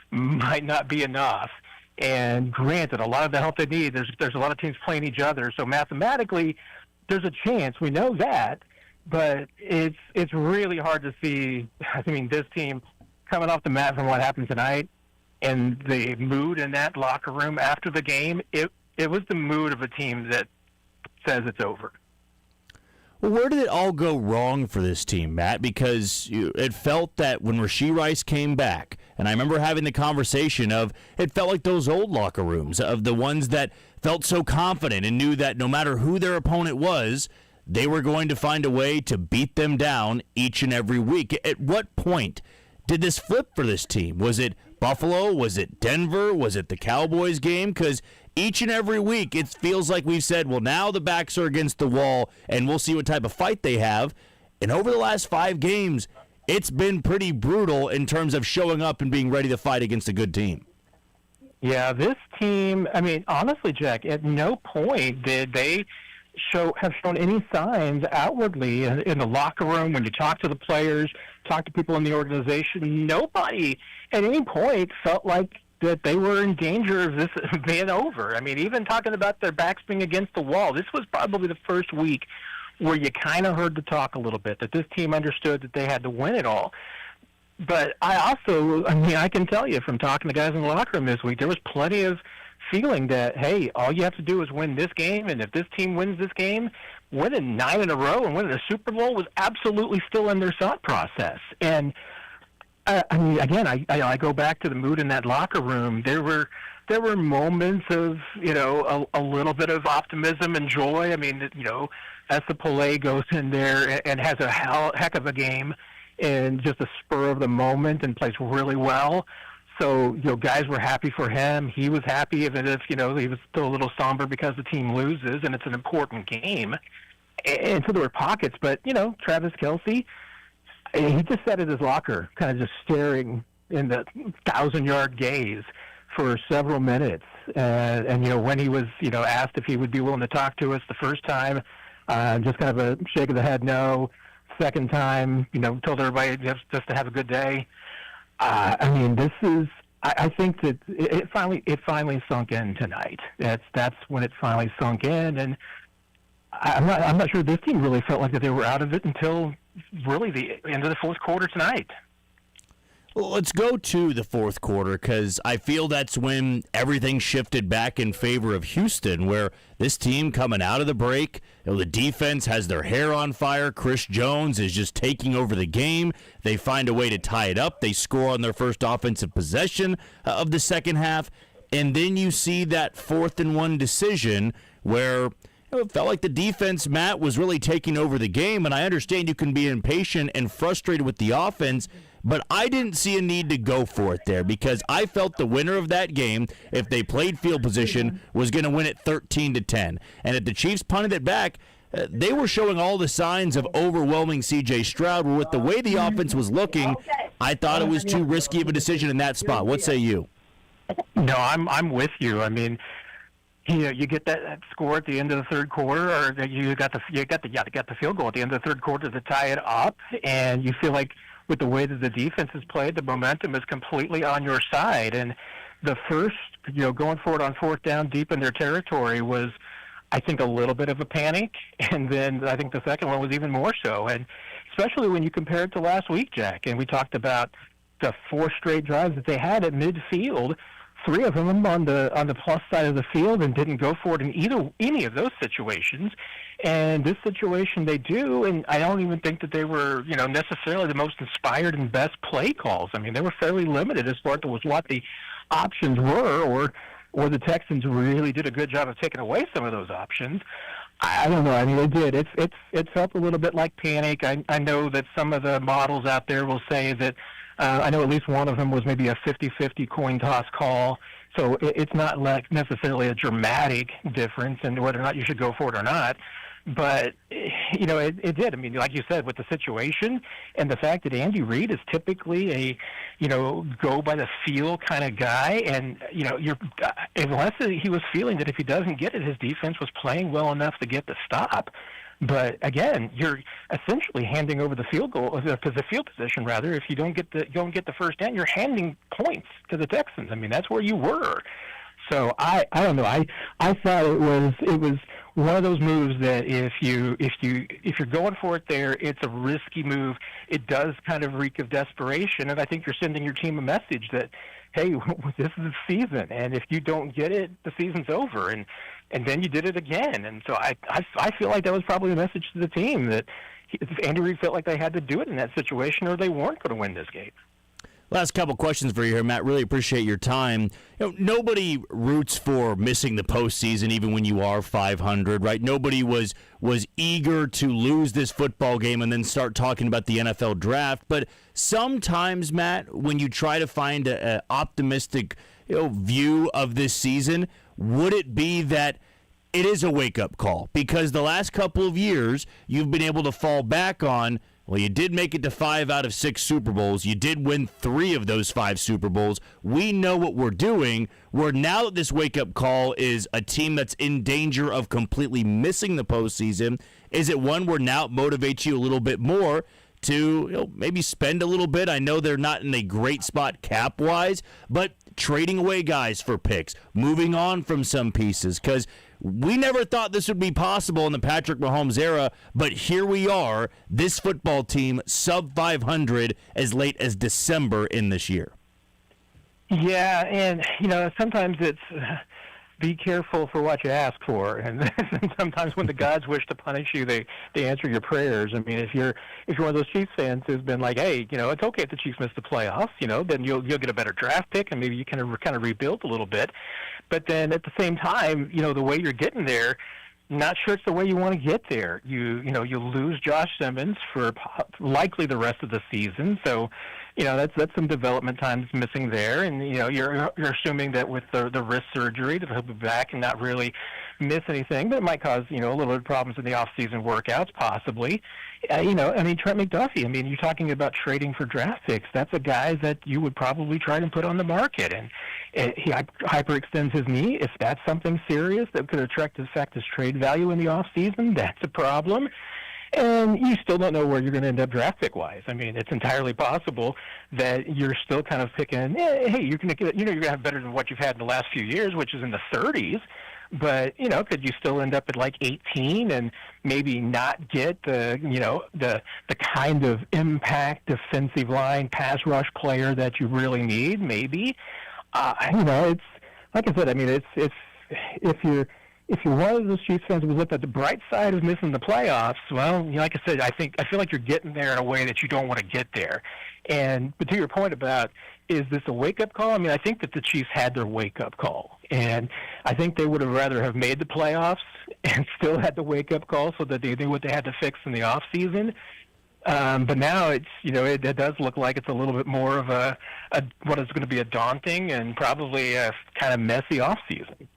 might not be enough. And granted, a lot of the help they need, there's a lot of teams playing each other. So mathematically, there's a chance. We know that, but it's really hard to see. I mean, this team coming off the mat from what happened tonight. And the mood in that locker room after the game, it was the mood of a team that says it's over. Well, where did it all go wrong for this team, Matt? Because it felt that when Rashee Rice came back, and I remember having the conversation of it felt like those old locker rooms, of the ones that felt so confident and knew that no matter who their opponent was, they were going to find a way to beat them down each and every week. At what point did this flip for this team? Was it Buffalo? Was it Denver? Was it the Cowboys game? Because each and every week it feels like we've said, well, now the backs are against the wall and we'll see what type of fight they have. And over the last 5 games, it's been pretty brutal in terms of showing up and being ready to fight against a good team. Yeah, this team, I mean, honestly, Jack, at no point did they have shown any signs outwardly in the locker room when you talk to the players, talk to people in the organization. Nobody at any point felt like that they were in danger of this being over. I mean, even talking about their backs being against the wall, this was probably the first week where you kind of heard the talk a little bit, that this team understood that they had to win it all. But I can tell you from talking to guys in the locker room this week, there was plenty of feeling that, hey, all you have to do is win this game, and if this team wins this game, winning 9 in a row and winning a Super Bowl was absolutely still in their thought process. And I mean, again, I go back to the mood in that locker room. There were moments of, a little bit of optimism and joy. I mean, as the Pelé goes in there and has a heck of a game and just a spur of the moment and plays really well. So, guys were happy for him. He was happy, even if, he was still a little somber because the team loses and it's an important game. And so there were pockets, but, Travis Kelce, he just sat at his locker, kind of just staring in the 1,000-yard gaze for several minutes. And when he was, asked if he would be willing to talk to us the first time, just kind of a shake of the head, no. Second time, told everybody just to have a good day. I mean, this is. I think that it finally sunk in tonight. That's when it finally sunk in, and I'm not sure this team really felt like that they were out of it until really the end of the fourth quarter tonight. Well, let's go to the fourth quarter because I feel that's when everything shifted back in favor of Houston, where this team coming out of the break, the defense has their hair on fire. Chris Jones is just taking over the game. They find a way to tie it up. They score on their first offensive possession of the second half, and then you see that 4th-and-1 decision where it felt like the defense, Matt, was really taking over the game, and I understand you can be impatient and frustrated with the offense, but I didn't see a need to go for it there because I felt the winner of that game, if they played field position, was going to win it 13-10. And if the Chiefs punted it back, they were showing all the signs of overwhelming C.J. Stroud. With the way the offense was looking, I thought it was too risky of a decision in that spot. What say you? No, I'm with you. I mean, you get that score at the end of the third quarter, or you got the field goal at the end of the third quarter to tie it up, and you feel like with the way that the defense has played, the momentum is completely on your side. And the first, going forward on fourth down deep in their territory was, I think, a little bit of a panic, and then I think the second one was even more so. And especially when you compare it to last week, Jack, and we talked about the 4 straight drives that they had at midfield. 3 of them on the plus side of the field and didn't go for it in any of those situations. And this situation they do, and I don't even think that they were, necessarily the most inspired and best play calls. I mean, they were fairly limited as far as what the options were, or the Texans really did a good job of taking away some of those options. I don't know. I mean, they did. It felt a little bit like panic. I know that some of the models out there will say that. I know at least one of them was maybe a 50-50 coin toss call, so it's not like necessarily a dramatic difference in whether or not you should go for it or not. But, it did. I mean, like you said, with the situation and the fact that Andy Reid is typically a, go by the feel kind of guy, and, unless he was feeling that if he doesn't get it, his defense was playing well enough to get the stop. But again, you're essentially handing over the field position rather. If you don't get the first down, you're handing points to the Texans. I mean, that's where you were. So I don't know. I thought it was one of those moves that if you're going for it there, it's a risky move. It does kind of reek of desperation, and I think you're sending your team a message that, hey, this is the season, and if you don't get it, the season's over. And then you did it again. And so I feel like that was probably a message to the team that Andy Reid felt like they had to do it in that situation or they weren't going to win this game. Last couple questions for you here, Matt. Really appreciate your time. Nobody roots for missing the postseason, even when you are 500, right? Nobody was eager to lose this football game and then start talking about the NFL draft. But sometimes, Matt, when you try to find an optimistic view of this season, would it be that it is a wake-up call? Because the last couple of years, you've been able to fall back on, well, you did make it to 5 out of 6 Super Bowls. You did win 3 of those 5 Super Bowls. We know what we're doing. Where now that this wake-up call is a team that's in danger of completely missing the postseason, is it one where now it motivates you a little bit more to maybe spend a little bit? I know they're not in a great spot cap-wise, but trading away guys for picks, moving on from some pieces, because we never thought this would be possible in the Patrick Mahomes era, but here we are, this football team sub 500 as late as December in this year. Yeah, and, sometimes it's be careful for what you ask for, and sometimes when the gods wish to punish you, they answer your prayers. I mean, if you're one of those Chiefs fans who's been like, hey, it's okay if the Chiefs miss the playoffs, then you'll get a better draft pick, and maybe you can kind of rebuild a little bit. But then at the same time, the way you're getting there, not sure it's the way you want to get there. You lose Josh Simmons for likely the rest of the season, so that's some development times missing there, and you're assuming that with the wrist surgery that he'll be back and not really miss anything, but it might cause a little bit of problems in the off-season workouts possibly. Trent McDuffie. I mean, you're talking about trading for draft picks. That's a guy that you would probably try to put on the market, and he hyperextends his knee. If that's something serious that could affect his trade value in the off-season, that's a problem. And you still don't know where you're going to end up draft pick-wise. I mean, it's entirely possible that you're still kind of picking, hey, you're going to get, you're going to have better than what you've had in the last few years, which is in the 30s. But, could you still end up at like 18 and maybe not get the kind of impact defensive line pass rush player that you really need? Maybe. It's like I said. I mean, it's if you're one of those Chiefs fans who looked at the bright side of missing the playoffs, well, like I said, I feel like you're getting there in a way that you don't want to get there. But to your point about, is this a wake-up call? I mean, I think that the Chiefs had their wake-up call. And I think they would have rather have made the playoffs and still had the wake-up call so that they knew what they had to fix in the offseason. But now it does look like it's a little bit more of a what is going to be a daunting and probably a kind of messy offseason.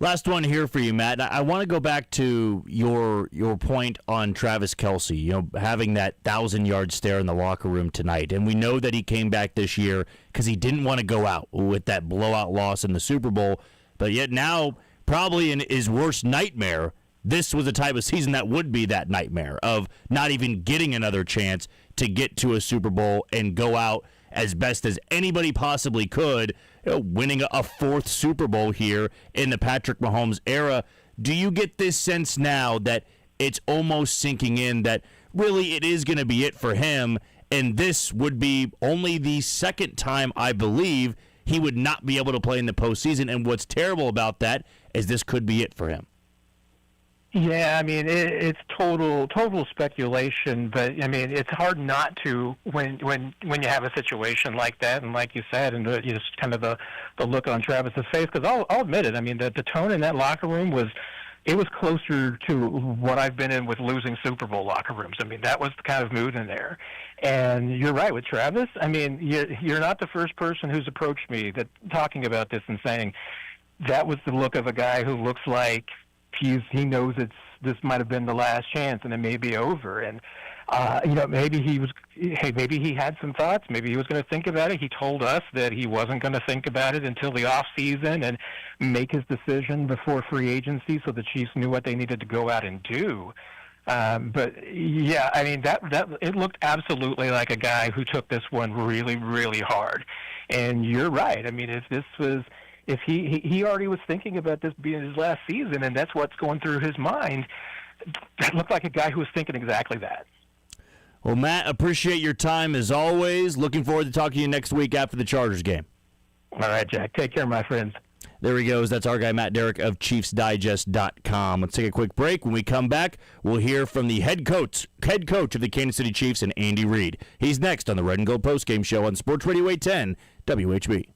Last one here for you, Matt. I want to go back to your point on Travis Kelce, having that 1,000-yard stare in the locker room tonight. And we know that he came back this year because he didn't want to go out with that blowout loss in the Super Bowl. But yet now, probably in his worst nightmare, this was the type of season that would be that nightmare of not even getting another chance to get to a Super Bowl and go out as best as anybody possibly could, winning a fourth Super Bowl here in the Patrick Mahomes era. Do you get this sense now that it's almost sinking in that really it is going to be it for him, and this would be only the second time, I believe, he would not be able to play in the postseason, and what's terrible about that is this could be it for him? Yeah, I mean it's total speculation, but I mean it's hard not to when you have a situation like that, and like you said, and just kind of the look on Travis's face. Because I'll admit it, I mean the tone in that locker room was closer to what I've been in with losing Super Bowl locker rooms. I mean that was the kind of mood in there. And you're right with Travis. I mean you're not the first person who's approached me that talking about this and saying that was the look of a guy who looks like he knows this might have been the last chance and it may be over. And maybe he had some thoughts. Maybe he was going to think about it. He told us that he wasn't going to think about it until the off season and make his decision before free agency, so the Chiefs knew what they needed to go out and do. But yeah, I mean that it looked absolutely like a guy who took this one really, really hard. And you're right. I mean, if he already was thinking about this being his last season, and that's what's going through his mind, that looked like a guy who was thinking exactly that. Well, Matt, appreciate your time as always. Looking forward to talking to you next week after the Chargers game. All right, Jack. Take care, my friends. There he goes. That's our guy, Matt Derrick of ChiefsDigest.com. Let's take a quick break. When we come back, we'll hear from the head coach of the Kansas City Chiefs, and Andy Reid. He's next on the Red and Gold Postgame Show on Sports Radio 810 WHB.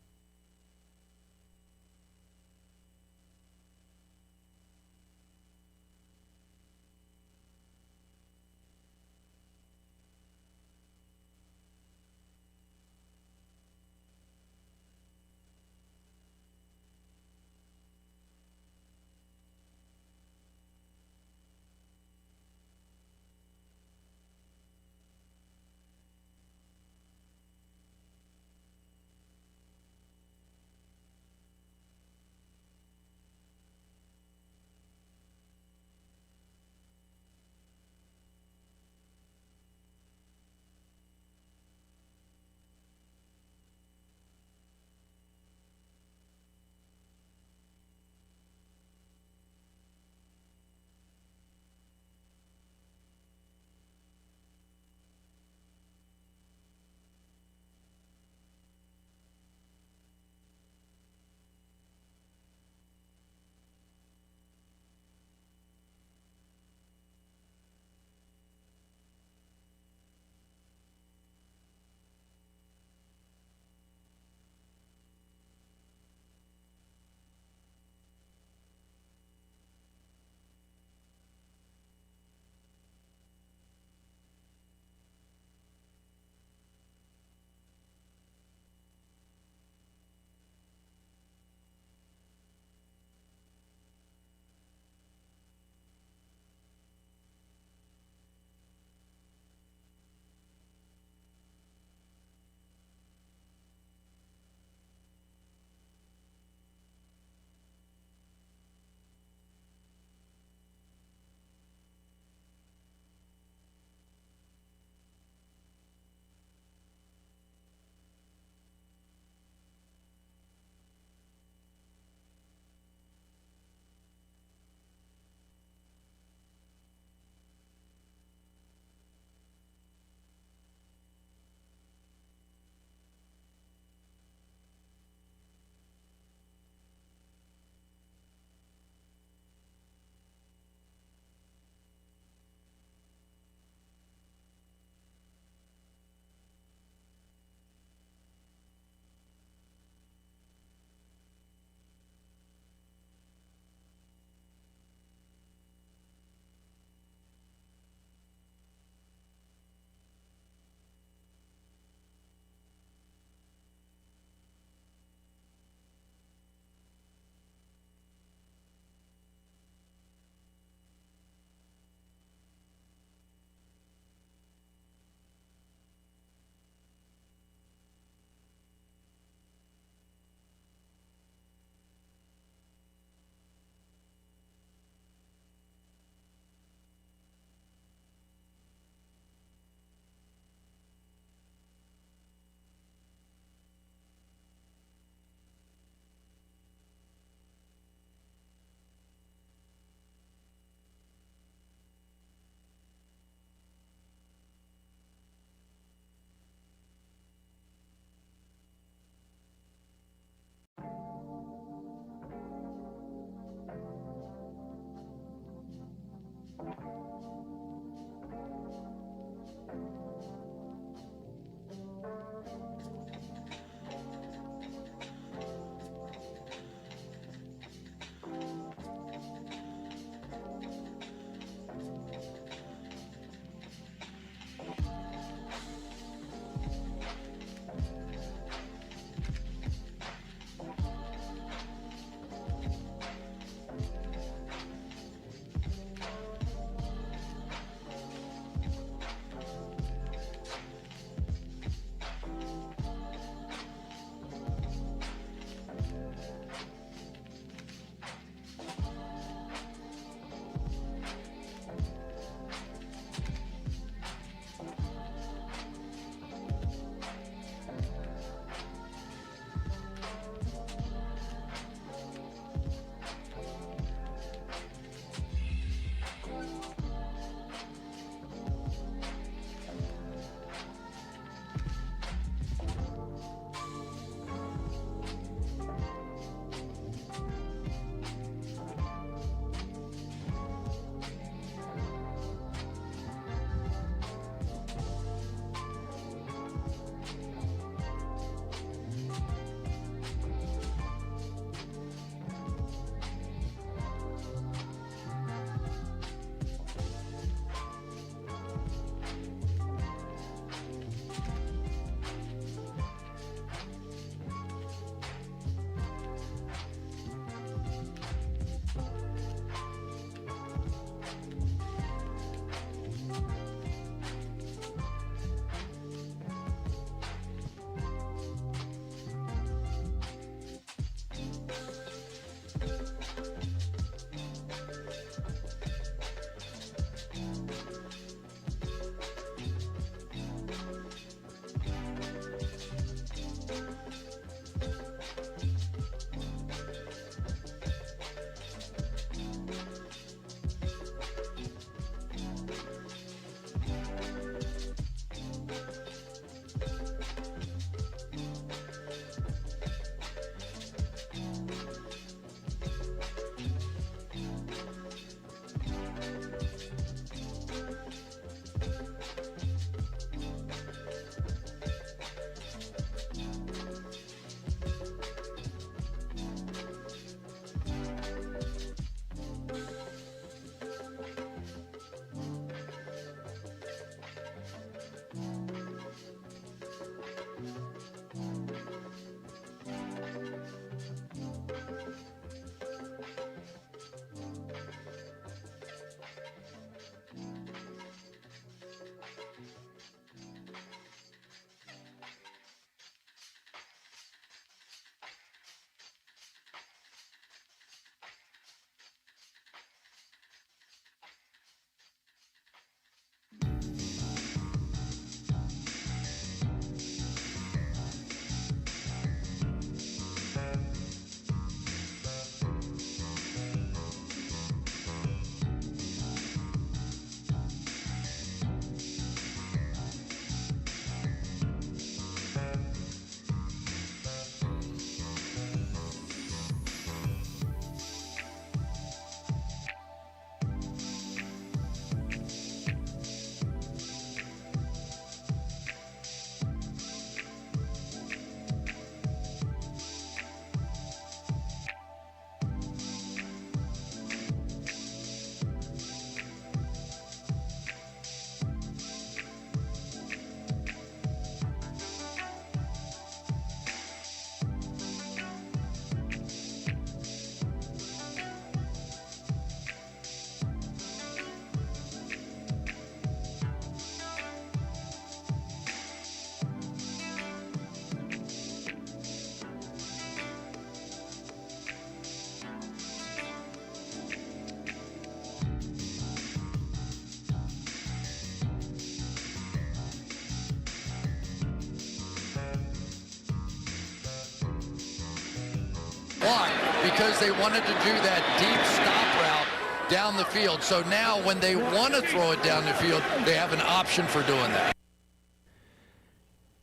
because they wanted to do that deep stop route down the field. So now when they want to throw it down the field, they have an option for doing that.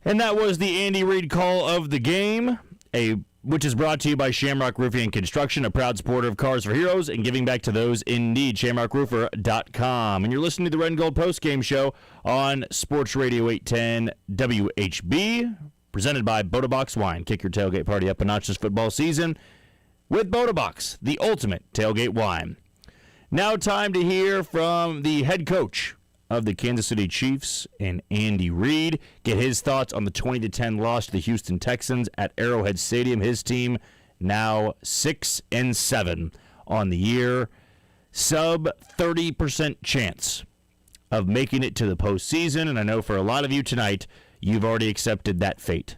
And that was the Andy Reid call of the game, which is brought to you by Shamrock Roofing and Construction, a proud supporter of Cars for Heroes and giving back to those in need. ShamrockRoofer.com. And you're listening to the Red and Gold Postgame Show on Sports Radio 810 WHB, presented by Boda Wine. Kick your tailgate party up a notch this football season with Boda, the ultimate tailgate wine. Now time to hear from the head coach of the Kansas City Chiefs and Andy Reid, get his thoughts on the 20-10 loss to the Houston Texans at Arrowhead Stadium. His team now 6-7 on the year, sub 30% chance of making it to the postseason. And I know for a lot of you tonight, you've already accepted that fate,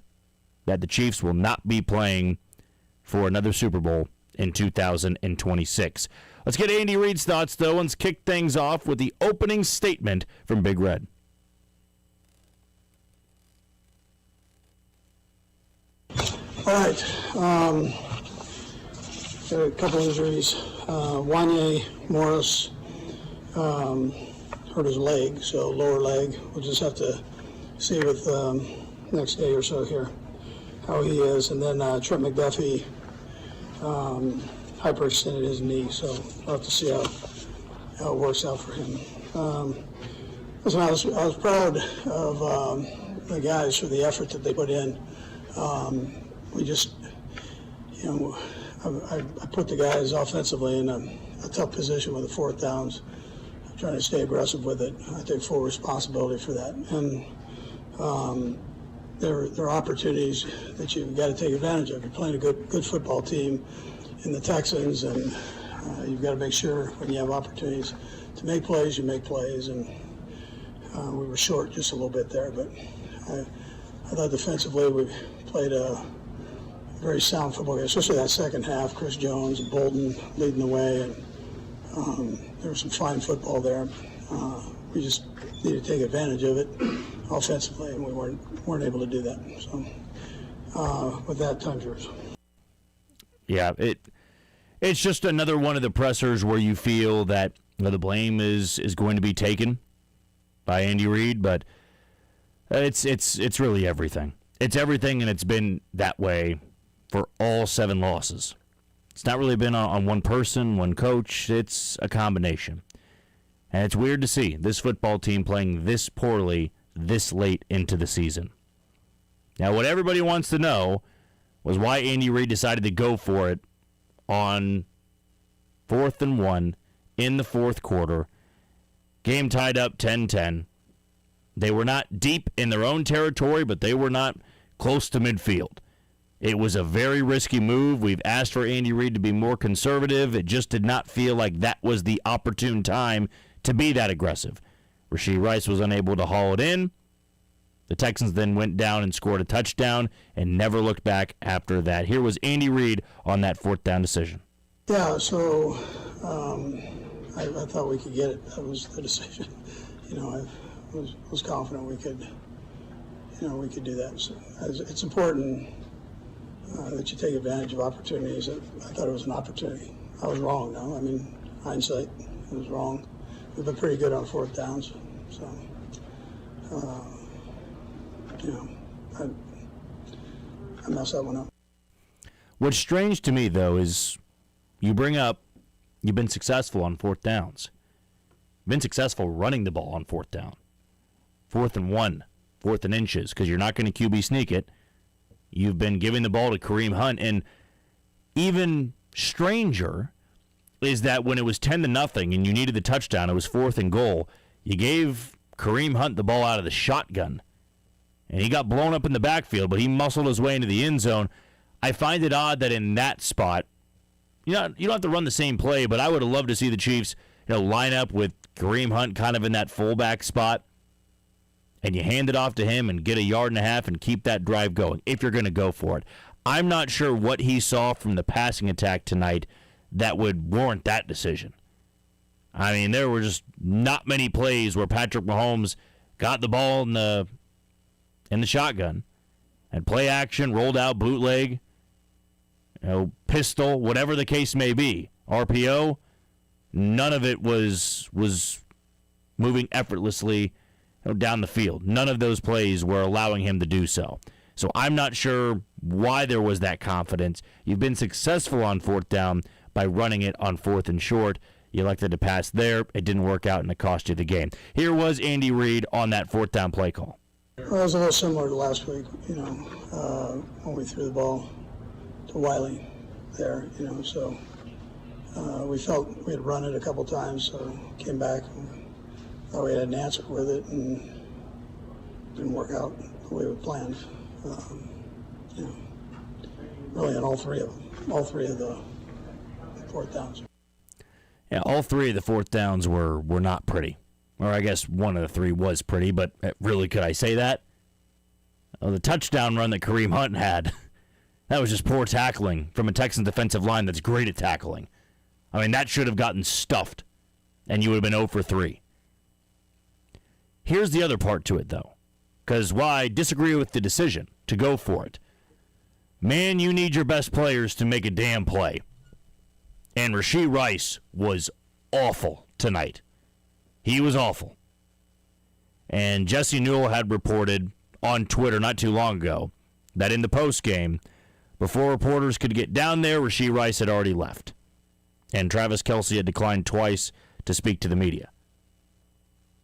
that the Chiefs will not be playing for another Super Bowl in 2026. Let's get Andy Reid's thoughts, though. Let's kick things off with the opening statement from Big Red. All right. Got a couple injuries. Wanye Morris hurt his leg, so lower leg. We'll just have to see with next day or so here how he is. And then Trent McDuffie hyperextended his knee, so we'll have to see how it works out for him. Listen, I was proud of the guys for the effort that they put in. We just, I put the guys offensively in a tough position with the fourth downs, trying to stay aggressive with it. I take full responsibility for that. And there are opportunities that you've got to take advantage of. You're playing a good football team in the Texans, and you've got to make sure when you have opportunities to make plays, you make plays. And we were short just a little bit there, but I thought defensively we played a very sound football game, especially that second half. Chris Jones and Bolton leading the way, and there was some fine football there. We just needed to take advantage of it offensively, and we weren't able to do that. So with that, time's yours. Yeah, it's just another one of the pressers where you feel that the blame is going to be taken by Andy Reid, but it's really everything. It's everything, and it's been that way for all 7 losses. It's not really been on one person, one coach. It's a combination. And it's weird to see this football team playing this poorly this late into the season. Now, what everybody wants to know was why Andy Reid decided to go for it on 4th and 1 in the fourth quarter. Game tied up 10-10. They were not deep in their own territory, but they were not close to midfield. It was a very risky move. We've asked for Andy Reid to be more conservative. It just did not feel like that was the opportune time to be that aggressive. Rashee Rice was unable to haul it in. The Texans then went down and scored a touchdown and never looked back after that. Here was Andy Reid on that 4th down decision. Yeah, so I thought we could get it. That was the decision. I was confident we could do that. So it's important that you take advantage of opportunities. I thought it was an opportunity. I was wrong, though. I mean, hindsight, it was wrong. We've been pretty good on 4th downs, so I messed that one up. What's strange to me, though, is you bring up you've been successful on 4th downs. You've been successful running the ball on 4th down. 4th and 1, 4th and inches, because you're not going to QB sneak it. You've been giving the ball to Kareem Hunt, and even stranger is that when it was 10-0 and you needed the touchdown, it was 4th and goal, you gave Kareem Hunt the ball out of the shotgun. And he got blown up in the backfield, but he muscled his way into the end zone. I find it odd that in that spot, you don't have to run the same play, but I would have loved to see the Chiefs line up with Kareem Hunt kind of in that fullback spot, and you hand it off to him and get a 1.5 yards and keep that drive going if you're going to go for it. I'm not sure what he saw from the passing attack tonight that would warrant that decision. I mean, there were just not many plays where Patrick Mahomes got the ball in the shotgun and play action, rolled out, bootleg, pistol, whatever the case may be, RPO, none of it was moving effortlessly down the field. None of those plays were allowing him to do so. So I'm not sure why there was that confidence. You've been successful on fourth down by running it on fourth and short. You elected to pass there. It didn't work out, and it cost you the game. Here was Andy Reid on that fourth down play call. Well, it was a little similar to last week, when we threw the ball to Wiley there, so we felt we had run it a couple times, so came back and thought we had an answer with it, and didn't work out the way we planned. Really on all three of the fourth downs. Yeah, all three of the fourth downs were not pretty. Or I guess one of the three was pretty, but really, could I say that? Oh, the touchdown run that Kareem Hunt had, that was just poor tackling from a Texans defensive line that's great at tackling. I mean, that should have gotten stuffed, and you would have been 0 for 3. Here's the other part to it, though, because while I disagree with the decision to go for it, man, you need your best players to make a damn play. And Rashee Rice was awful tonight. He was awful. And Jesse Newell had reported on Twitter not too long ago that in the postgame, before reporters could get down there, Rashee Rice had already left. And Travis Kelce had declined twice to speak to the media.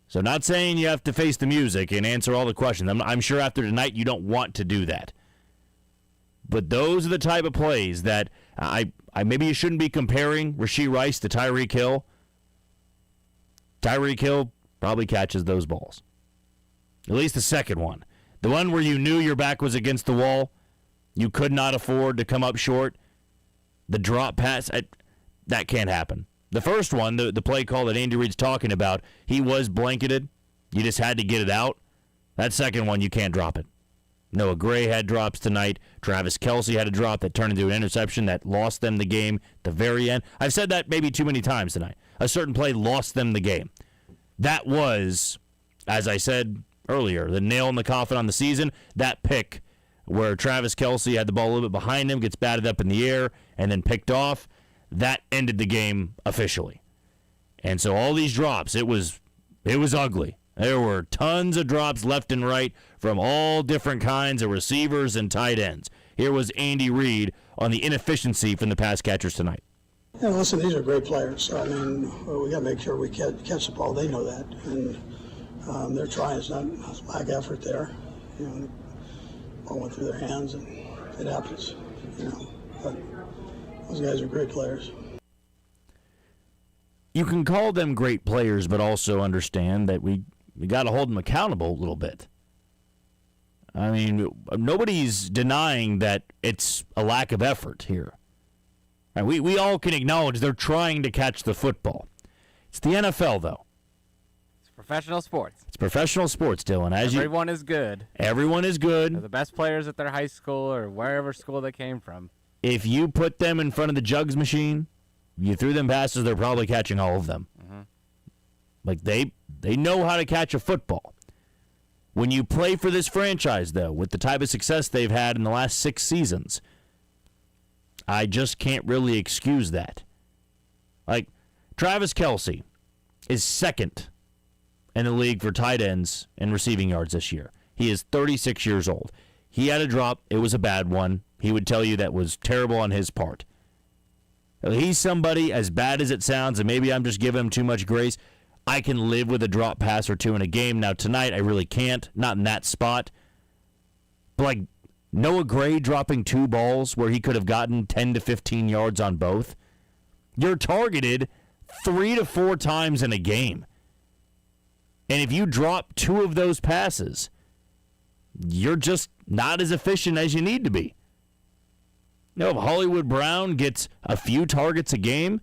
So not saying you have to face the music and answer all the questions. I'm sure after tonight you don't want to do that. But those are the type of plays that I maybe you shouldn't be comparing Rashee Rice to Tyreek Hill. Tyreek Hill probably catches those balls. At least the second one. The one where you knew your back was against the wall, you could not afford to come up short. The drop pass, that can't happen. The first one, the play call that Andy Reid's talking about, he was blanketed. You just had to get it out. That second one, you can't drop it. Noah Gray had drops tonight. Travis Kelce had a drop that turned into an interception that lost them the game at the very end. I've said that maybe too many times tonight. A certain play lost them the game. That was, as I said earlier, the nail in the coffin on the season. That pick where Travis Kelce had the ball a little bit behind him, gets batted up in the air, and then picked off, that ended the game officially. And so all these drops, it was ugly. There were tons of drops left and right from all different kinds of receivers and tight ends. Here was Andy Reid on the inefficiency from the pass catchers tonight. Yeah, listen, these are great players. So, I mean, we got to make sure we catch the ball. They know that. And they're trying. It's not lack effort there. The ball went through their hands, and it happens. But those guys are great players. You can call them great players, but also understand that we got to hold them accountable a little bit. I mean, nobody's denying that it's a lack of effort here. And we all can acknowledge they're trying to catch the football. It's the NFL, though. It's professional sports. It's professional sports, Dylan. Everyone is good. Everyone is good. They're the best players at their high school or wherever school they came from. If you put them in front of the jugs machine, you threw them passes, they're probably catching all of them. Mm-hmm. Like, they know how to catch a football. When you play for this franchise, though, with the type of success they've had in the last 6 seasons, I just can't really excuse that. Like, Travis Kelce is second in the league for tight ends and receiving yards this year. He is 36 years old. He had a drop. It was a bad one. He would tell you that was terrible on his part. He's somebody, as bad as it sounds, and maybe I'm just giving him too much grace, I can live with a drop pass or two in a game. Now, tonight, I really can't. Not in that spot. But, like, Noah Gray dropping 2 balls where he could have gotten 10 to 15 yards on both. You're targeted 3 to 4 times in a game. And if you drop 2 of those passes, you're just not as efficient as you need to be. If Hollywood Brown gets a few targets a game,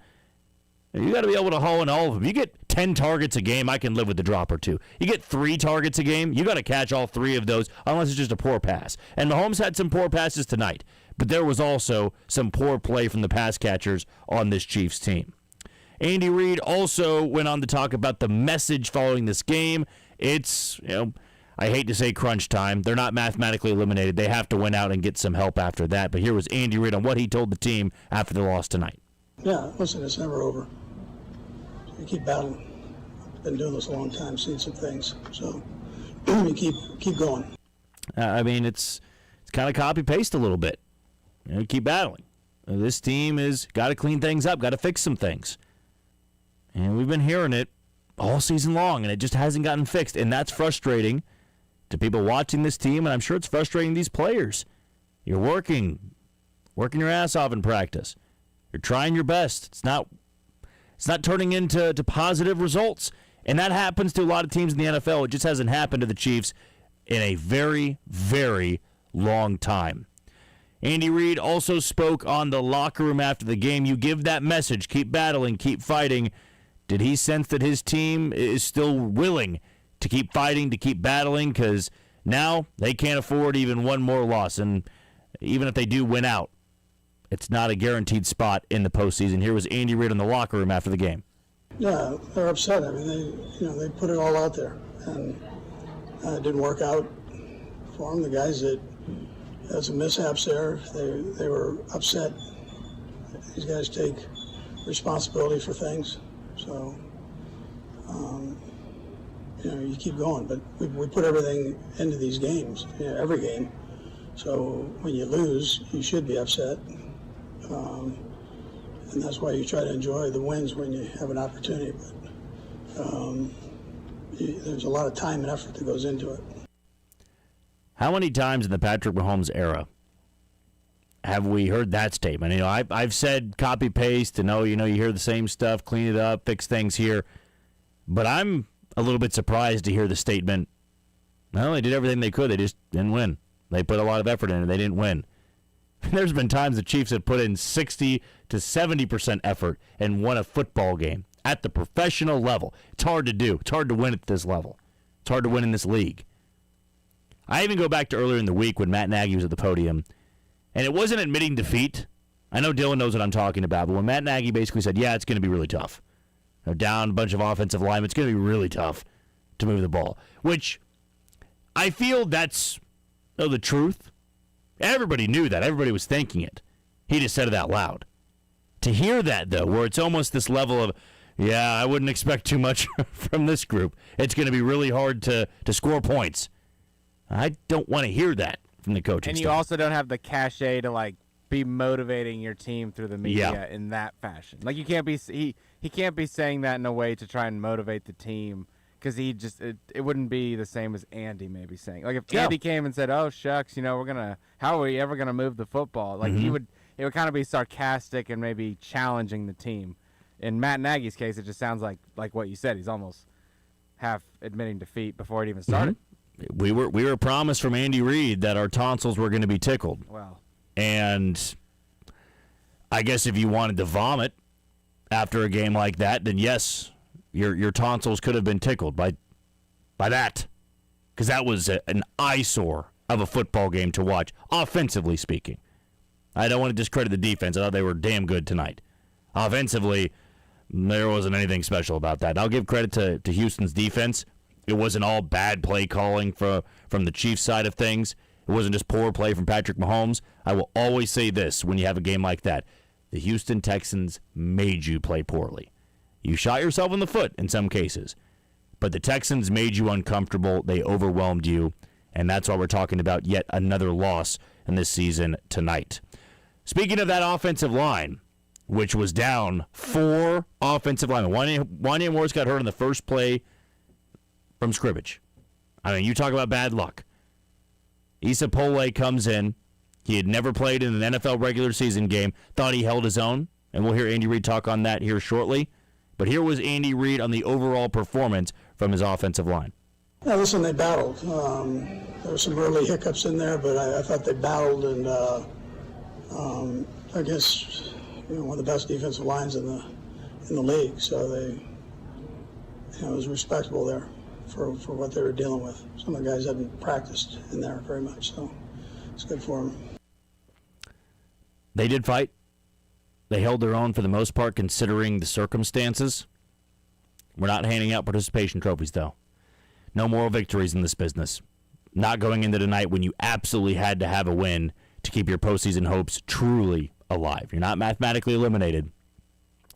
you got to be able to haul in all of them. You get 10 targets a game, I can live with the drop or 2. You get 3 targets a game, you got to catch all 3 of those, unless it's just a poor pass. And Mahomes had some poor passes tonight, but there was also some poor play from the pass catchers on this Chiefs team. Andy Reid also went on to talk about the message following this game. It's, I hate to say crunch time. They're not mathematically eliminated. They have to win out and get some help after that. But here was Andy Reid on what he told the team after the loss tonight. Yeah, listen, it's never over. You keep battling. I've been doing this a long time, seen some things. So you keep going. I mean, it's kind of copy-paste a little bit. Keep battling. This team has got to clean things up, got to fix some things. And we've been hearing it all season long, and it just hasn't gotten fixed. And that's frustrating to people watching this team, and I'm sure it's frustrating these players. You're working your ass off in practice. You're trying your best. It's not turning into positive results. And that happens to a lot of teams in the NFL. It just hasn't happened to the Chiefs in a very, very long time. Andy Reid also spoke on the locker room after the game. You give that message, keep battling, keep fighting. Did he sense that his team is still willing to keep fighting, to keep battling? Because now they can't afford even one more loss. And even if they do win out, it's not a guaranteed spot in the postseason. Here was Andy Reid in the locker room after the game. Yeah, they're upset. I mean, they put it all out there, and it didn't work out for them. The guys that had some mishaps there, they were upset. These guys take responsibility for things, so you keep going. But we put everything into these games, every game. So when you lose, you should be upset. And that's why you try to enjoy the wins when you have an opportunity. But there's a lot of time and effort that goes into it. How many times in the Patrick Mahomes era have we heard that statement? I've said copy paste and you hear the same stuff, clean it up, fix things here. But I'm a little bit surprised to hear the statement, well, they did everything they could, they just didn't win. They put a lot of effort in it, they didn't win. There's been times the Chiefs have put in 60 to 70% effort and won a football game at the professional level. It's hard to do. It's hard to win at this level. It's hard to win in this league. I even go back to earlier in the week when Matt Nagy was at the podium, and it wasn't admitting defeat. I know Dylan knows what I'm talking about, but when Matt Nagy basically said, yeah, it's going to be really tough. Down a bunch of offensive linemen, it's going to be really tough to move the ball, which I feel that's the truth. Everybody knew that. Everybody was thinking it. He just said it out loud. To hear that, though, where it's almost this level of, yeah, I wouldn't expect too much from this group. It's going to be really hard to score points. I don't want to hear that from the coaching staff. And you staff. also don't have the cachet to, be motivating your team through the media in that fashion. You can't be he can't be saying that in a way to try and motivate the team. Because it wouldn't be the same as Andy maybe saying. If Andy came and said, "Oh shucks, how are we ever gonna move the football?" It would kind of be sarcastic and maybe challenging the team. In Matt Nagy's case, it just sounds like what you said. He's almost half admitting defeat before it even started. We were promised from Andy Reid that our tonsils were going to be tickled. Well, and I guess if you wanted to vomit after a game like that, then yes. Your tonsils could have been tickled by that, because that was an eyesore of a football game to watch, offensively speaking. I don't want to discredit the defense. I thought they were damn good tonight. Offensively, there wasn't anything special about that. I'll give credit to Houston's defense. It wasn't all bad play calling from the Chiefs side of things. It wasn't just poor play from Patrick Mahomes. I will always say this when you have a game like that. The Houston Texans made you play poorly. You shot yourself in the foot in some cases, but the Texans made you uncomfortable. They overwhelmed you, and that's why we're talking about yet another loss in this season tonight. Speaking of that offensive line, which was down 4 offensive linemen. Wanya Morris got hurt in the first play from scrimmage. I mean, you talk about bad luck. Issa Pole comes in. He had never played in an NFL regular season game. Thought he held his own, and we'll hear Andy Reid talk on that here shortly. But here was Andy Reid on the overall performance from his offensive line. Yeah, listen, they battled. There were some early hiccups in there, but I thought they battled, and I guess one of the best defensive lines in the league. So they, it was respectable there for what they were dealing with. Some of the guys hadn't practiced in there very much, so it's good for them. They did fight. They held their own for the most part, considering the circumstances. We're not handing out participation trophies, though. No moral victories in this business. Not going into tonight when you absolutely had to have a win to keep your postseason hopes truly alive. You're not mathematically eliminated,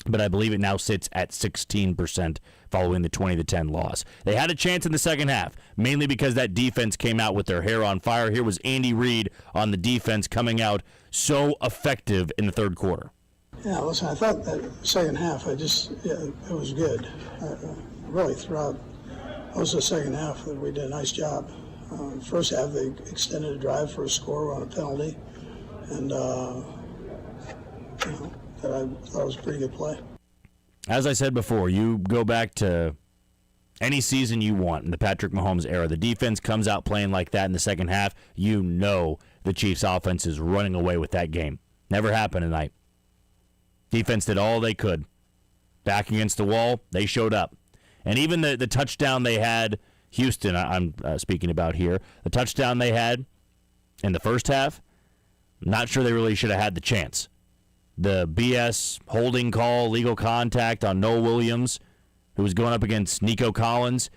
but I believe it now sits at 16% following the 20-10 loss. They had a chance in the second half, mainly because that defense came out with their hair on fire. Here was Andy Reid on the defense coming out so effective in the third quarter. Yeah, listen, I thought that second half, it was good. Really, throughout most of the second half, we did a nice job. First half, they extended a drive for a score on a penalty, and that I thought was a pretty good play. As I said before, you go back to any season you want in the Patrick Mahomes era. The defense comes out playing like that in the second half. You know the Chiefs' offense is running away with that game. Never happened tonight. Defense did all they could. Back against the wall, they showed up. And even the touchdown they had, Houston, I'm speaking about here, the touchdown they had in the first half, not sure they really should have had the chance. The BS holding call, legal contact on Noah Williams, who was going up against Nico Collins,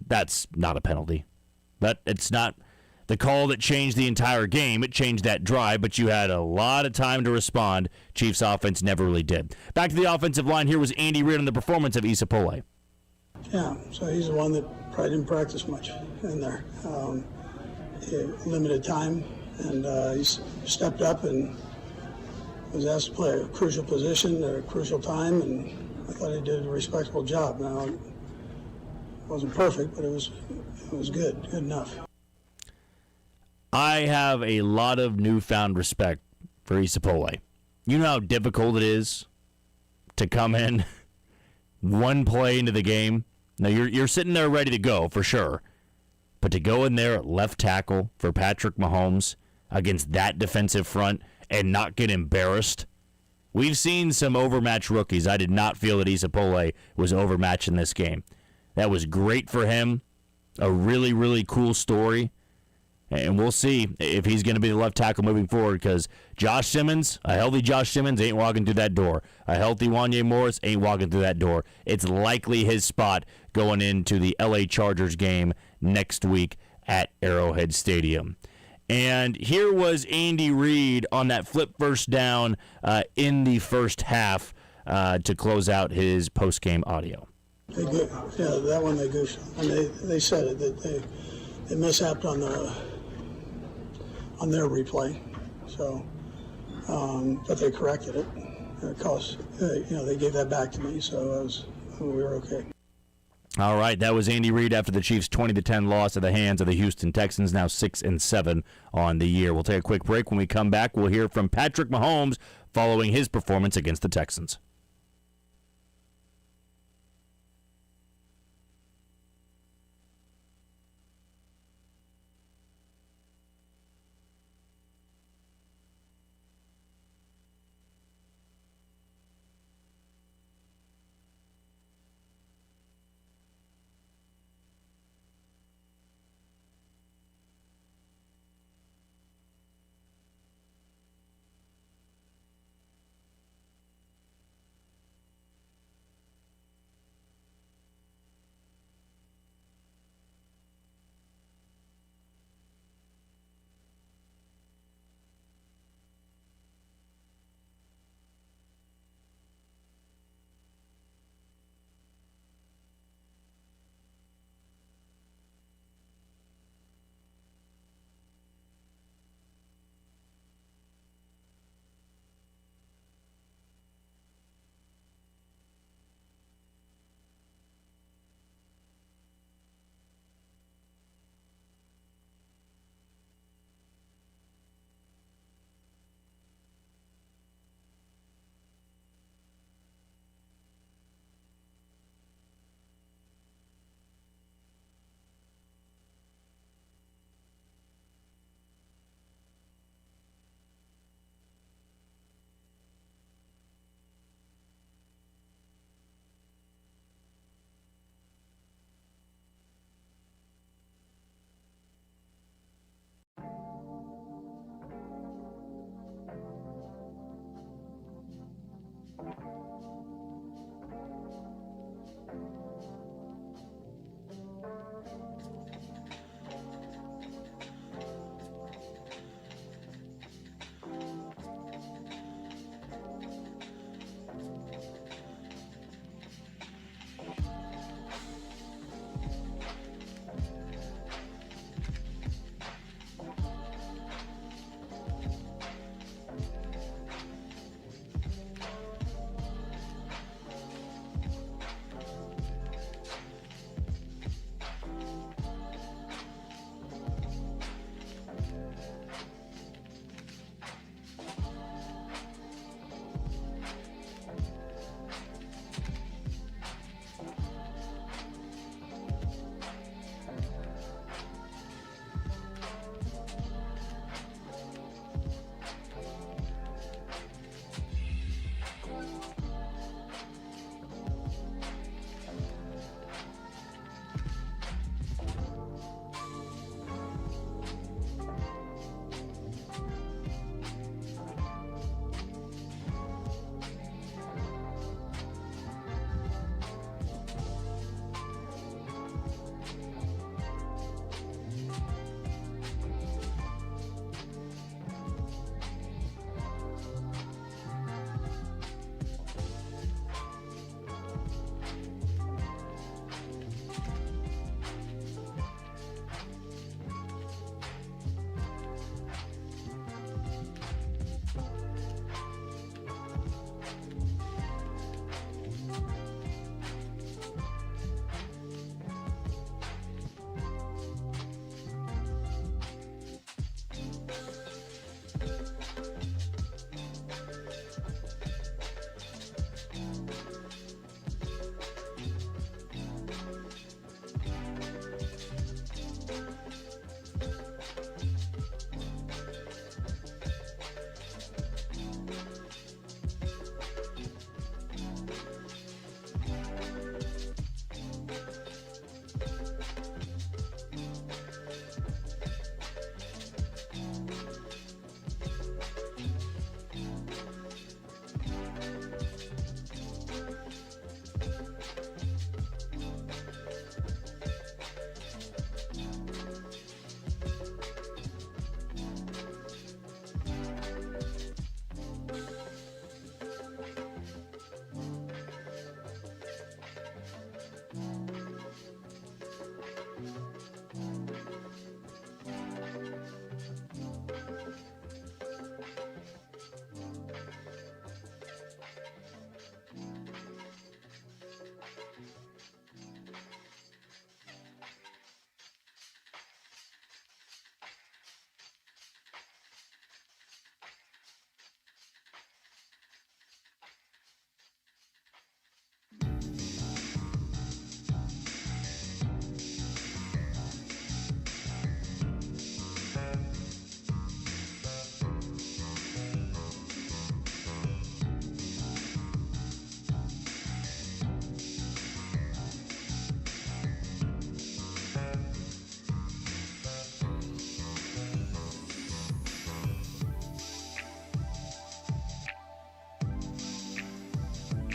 that's not a penalty. It's not the call that changed the entire game. It changed that drive, but you had a lot of time to respond. Chiefs offense never really did. Back to the offensive line. Here was Andy Reid on the performance of Isapole. Yeah, so he's the one that probably didn't practice much in there. Limited time, and he's stepped up and was asked to play a crucial position at a crucial time, and I thought he did a respectable job. Now, it wasn't perfect, but it was good enough. I have a lot of newfound respect for Isapole. You know how difficult it is to come in one play into the game. Now, you're sitting there ready to go, for sure. But to go in there at left tackle for Patrick Mahomes against that defensive front and not get embarrassed. We've seen some overmatched rookies. I did not feel that Isapole was overmatched in this game. That was great for him. A really, really cool story. And we'll see if he's going to be the left tackle moving forward, because Josh Simmons, a healthy Josh Simmons, ain't walking through that door. A healthy Wanye Morris ain't walking through that door. It's likely his spot going into the LA Chargers game next week at Arrowhead Stadium. And here was Andy Reid on that flip first down in the first half to close out his post-game audio. That one they goofed. And they said it, that they mishapped on their replay. So, but they corrected it. Because they gave that back to me, so we were okay. All right, that was Andy Reid after the Chiefs' 20-10 loss at the hands of the Houston Texans, now 6-7 on the year. We'll take a quick break. When we come back, we'll hear from Patrick Mahomes following his performance against the Texans.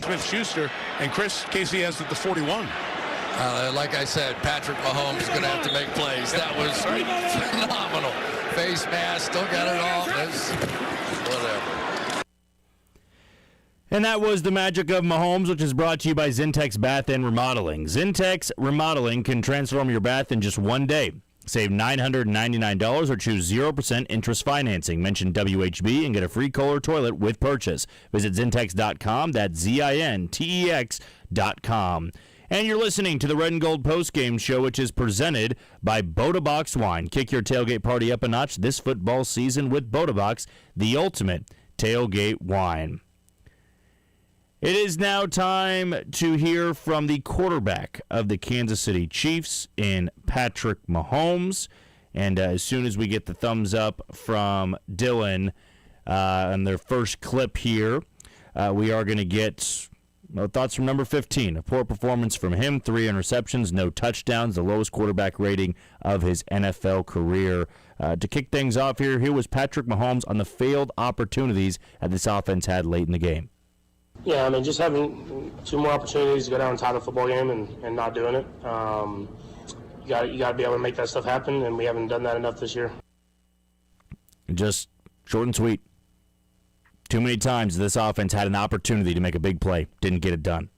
Smith-Schuster, and Casey has at the 41. Like I said, Patrick Mahomes is going to have to make plays. That was phenomenal. Face mask, still got it off. Whatever. And that was the magic of Mahomes, which is brought to you by Zintex Bath and Remodeling. Zintex Remodeling can transform your bath in just one day. Save $999 or choose 0% interest financing. Mention WHB and get a free Kohler toilet with purchase. Visit Zintex.com. That's Zintex.com. And you're listening to the Red and Gold Postgame Show, which is presented by Boda Box Wine. Kick your tailgate party up a notch this football season with Boda Box, the ultimate tailgate wine. It is now time to hear from the quarterback of the Kansas City Chiefs in Patrick Mahomes. And as soon as we get the thumbs up from Dylan on their first clip here, we are going to get thoughts from number 15. A poor performance from him, 3 interceptions, no touchdowns, the lowest quarterback rating of his NFL career. To kick things off here was Patrick Mahomes on the failed opportunities that this offense had late in the game. Yeah, I mean, just having 2 more opportunities to go down and tie the football game and not doing it. You got to be able to make that stuff happen, and we haven't done that enough this year. Just short and sweet. Too many times this offense had an opportunity to make a big play, didn't get it done.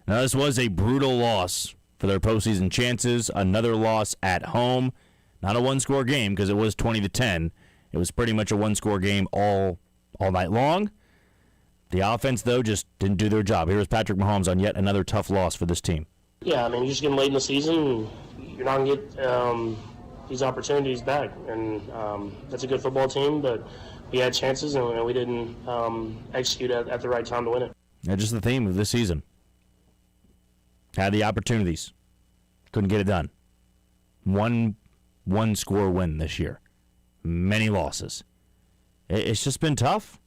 Now, this was a brutal loss for their postseason chances. Another loss at home. Not a one-score game because it was 20-10. It was pretty much a one-score game all night long. The offense, though, just didn't do their job. Here was Patrick Mahomes on yet another tough loss for this team. Yeah, I mean, you're just getting late in the season. You're not going to get these opportunities back. And that's a good football team, but we had chances, and we didn't execute at the right time to win it. Yeah, just the theme of this season. Had the opportunities. Couldn't get it done. One-score win this year. Many losses. It's just been tough.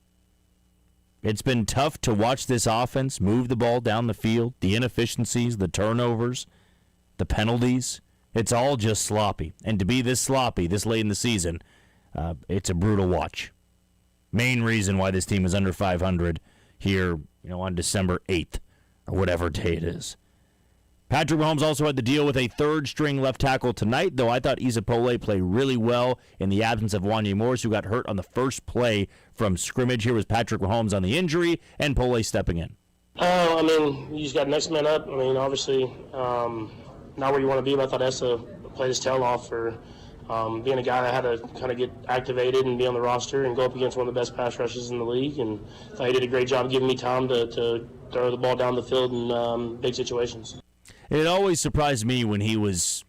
It's been tough to watch this offense move the ball down the field, the inefficiencies, the turnovers, the penalties. It's all just sloppy. And to be this sloppy this late in the season, it's a brutal watch. Main reason why this team is under 500 here, on December 8th or whatever day it is. Patrick Mahomes also had to deal with a third-string left tackle tonight, though I thought Isapole played really well in the absence of Wanya Morris, who got hurt on the first play from scrimmage. Here was Patrick Mahomes on the injury, and Pole stepping in. I mean, you just got next man up. I mean, obviously, not where you want to be, but I thought Essa played his tail off for being a guy that had to kind of get activated and be on the roster and go up against one of the best pass rushes in the league. And I thought he did a great job giving me time to throw the ball down the field in big situations. It always surprised me when he was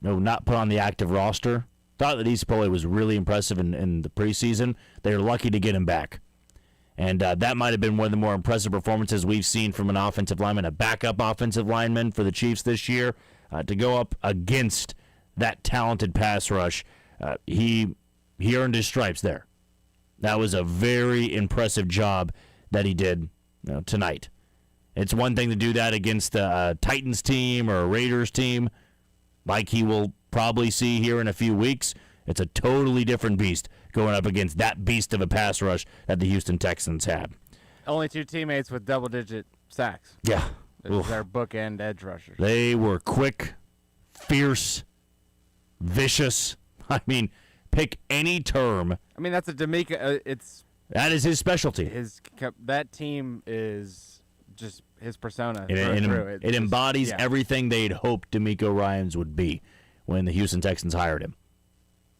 not put on the active roster. Thought that Isapole was really impressive in the preseason. They were lucky to get him back. And that might have been one of the more impressive performances we've seen from an offensive lineman, a backup offensive lineman for the Chiefs this year. To go up against that talented pass rush, he earned his stripes there. That was a very impressive job that he did tonight. It's one thing to do that against a Titans team or a Raiders team, like he will probably see here in a few weeks. It's a totally different beast going up against that beast of a pass rush that the Houston Texans had. Only 2 teammates with double-digit sacks. Yeah. Their bookend edge rushers. They were quick, fierce, vicious. I mean, pick any term. I mean, that's a D'Amico. That is his specialty. That team is just his persona. It embodies everything they'd hoped D'Amico Ryans would be when the Houston Texans hired him.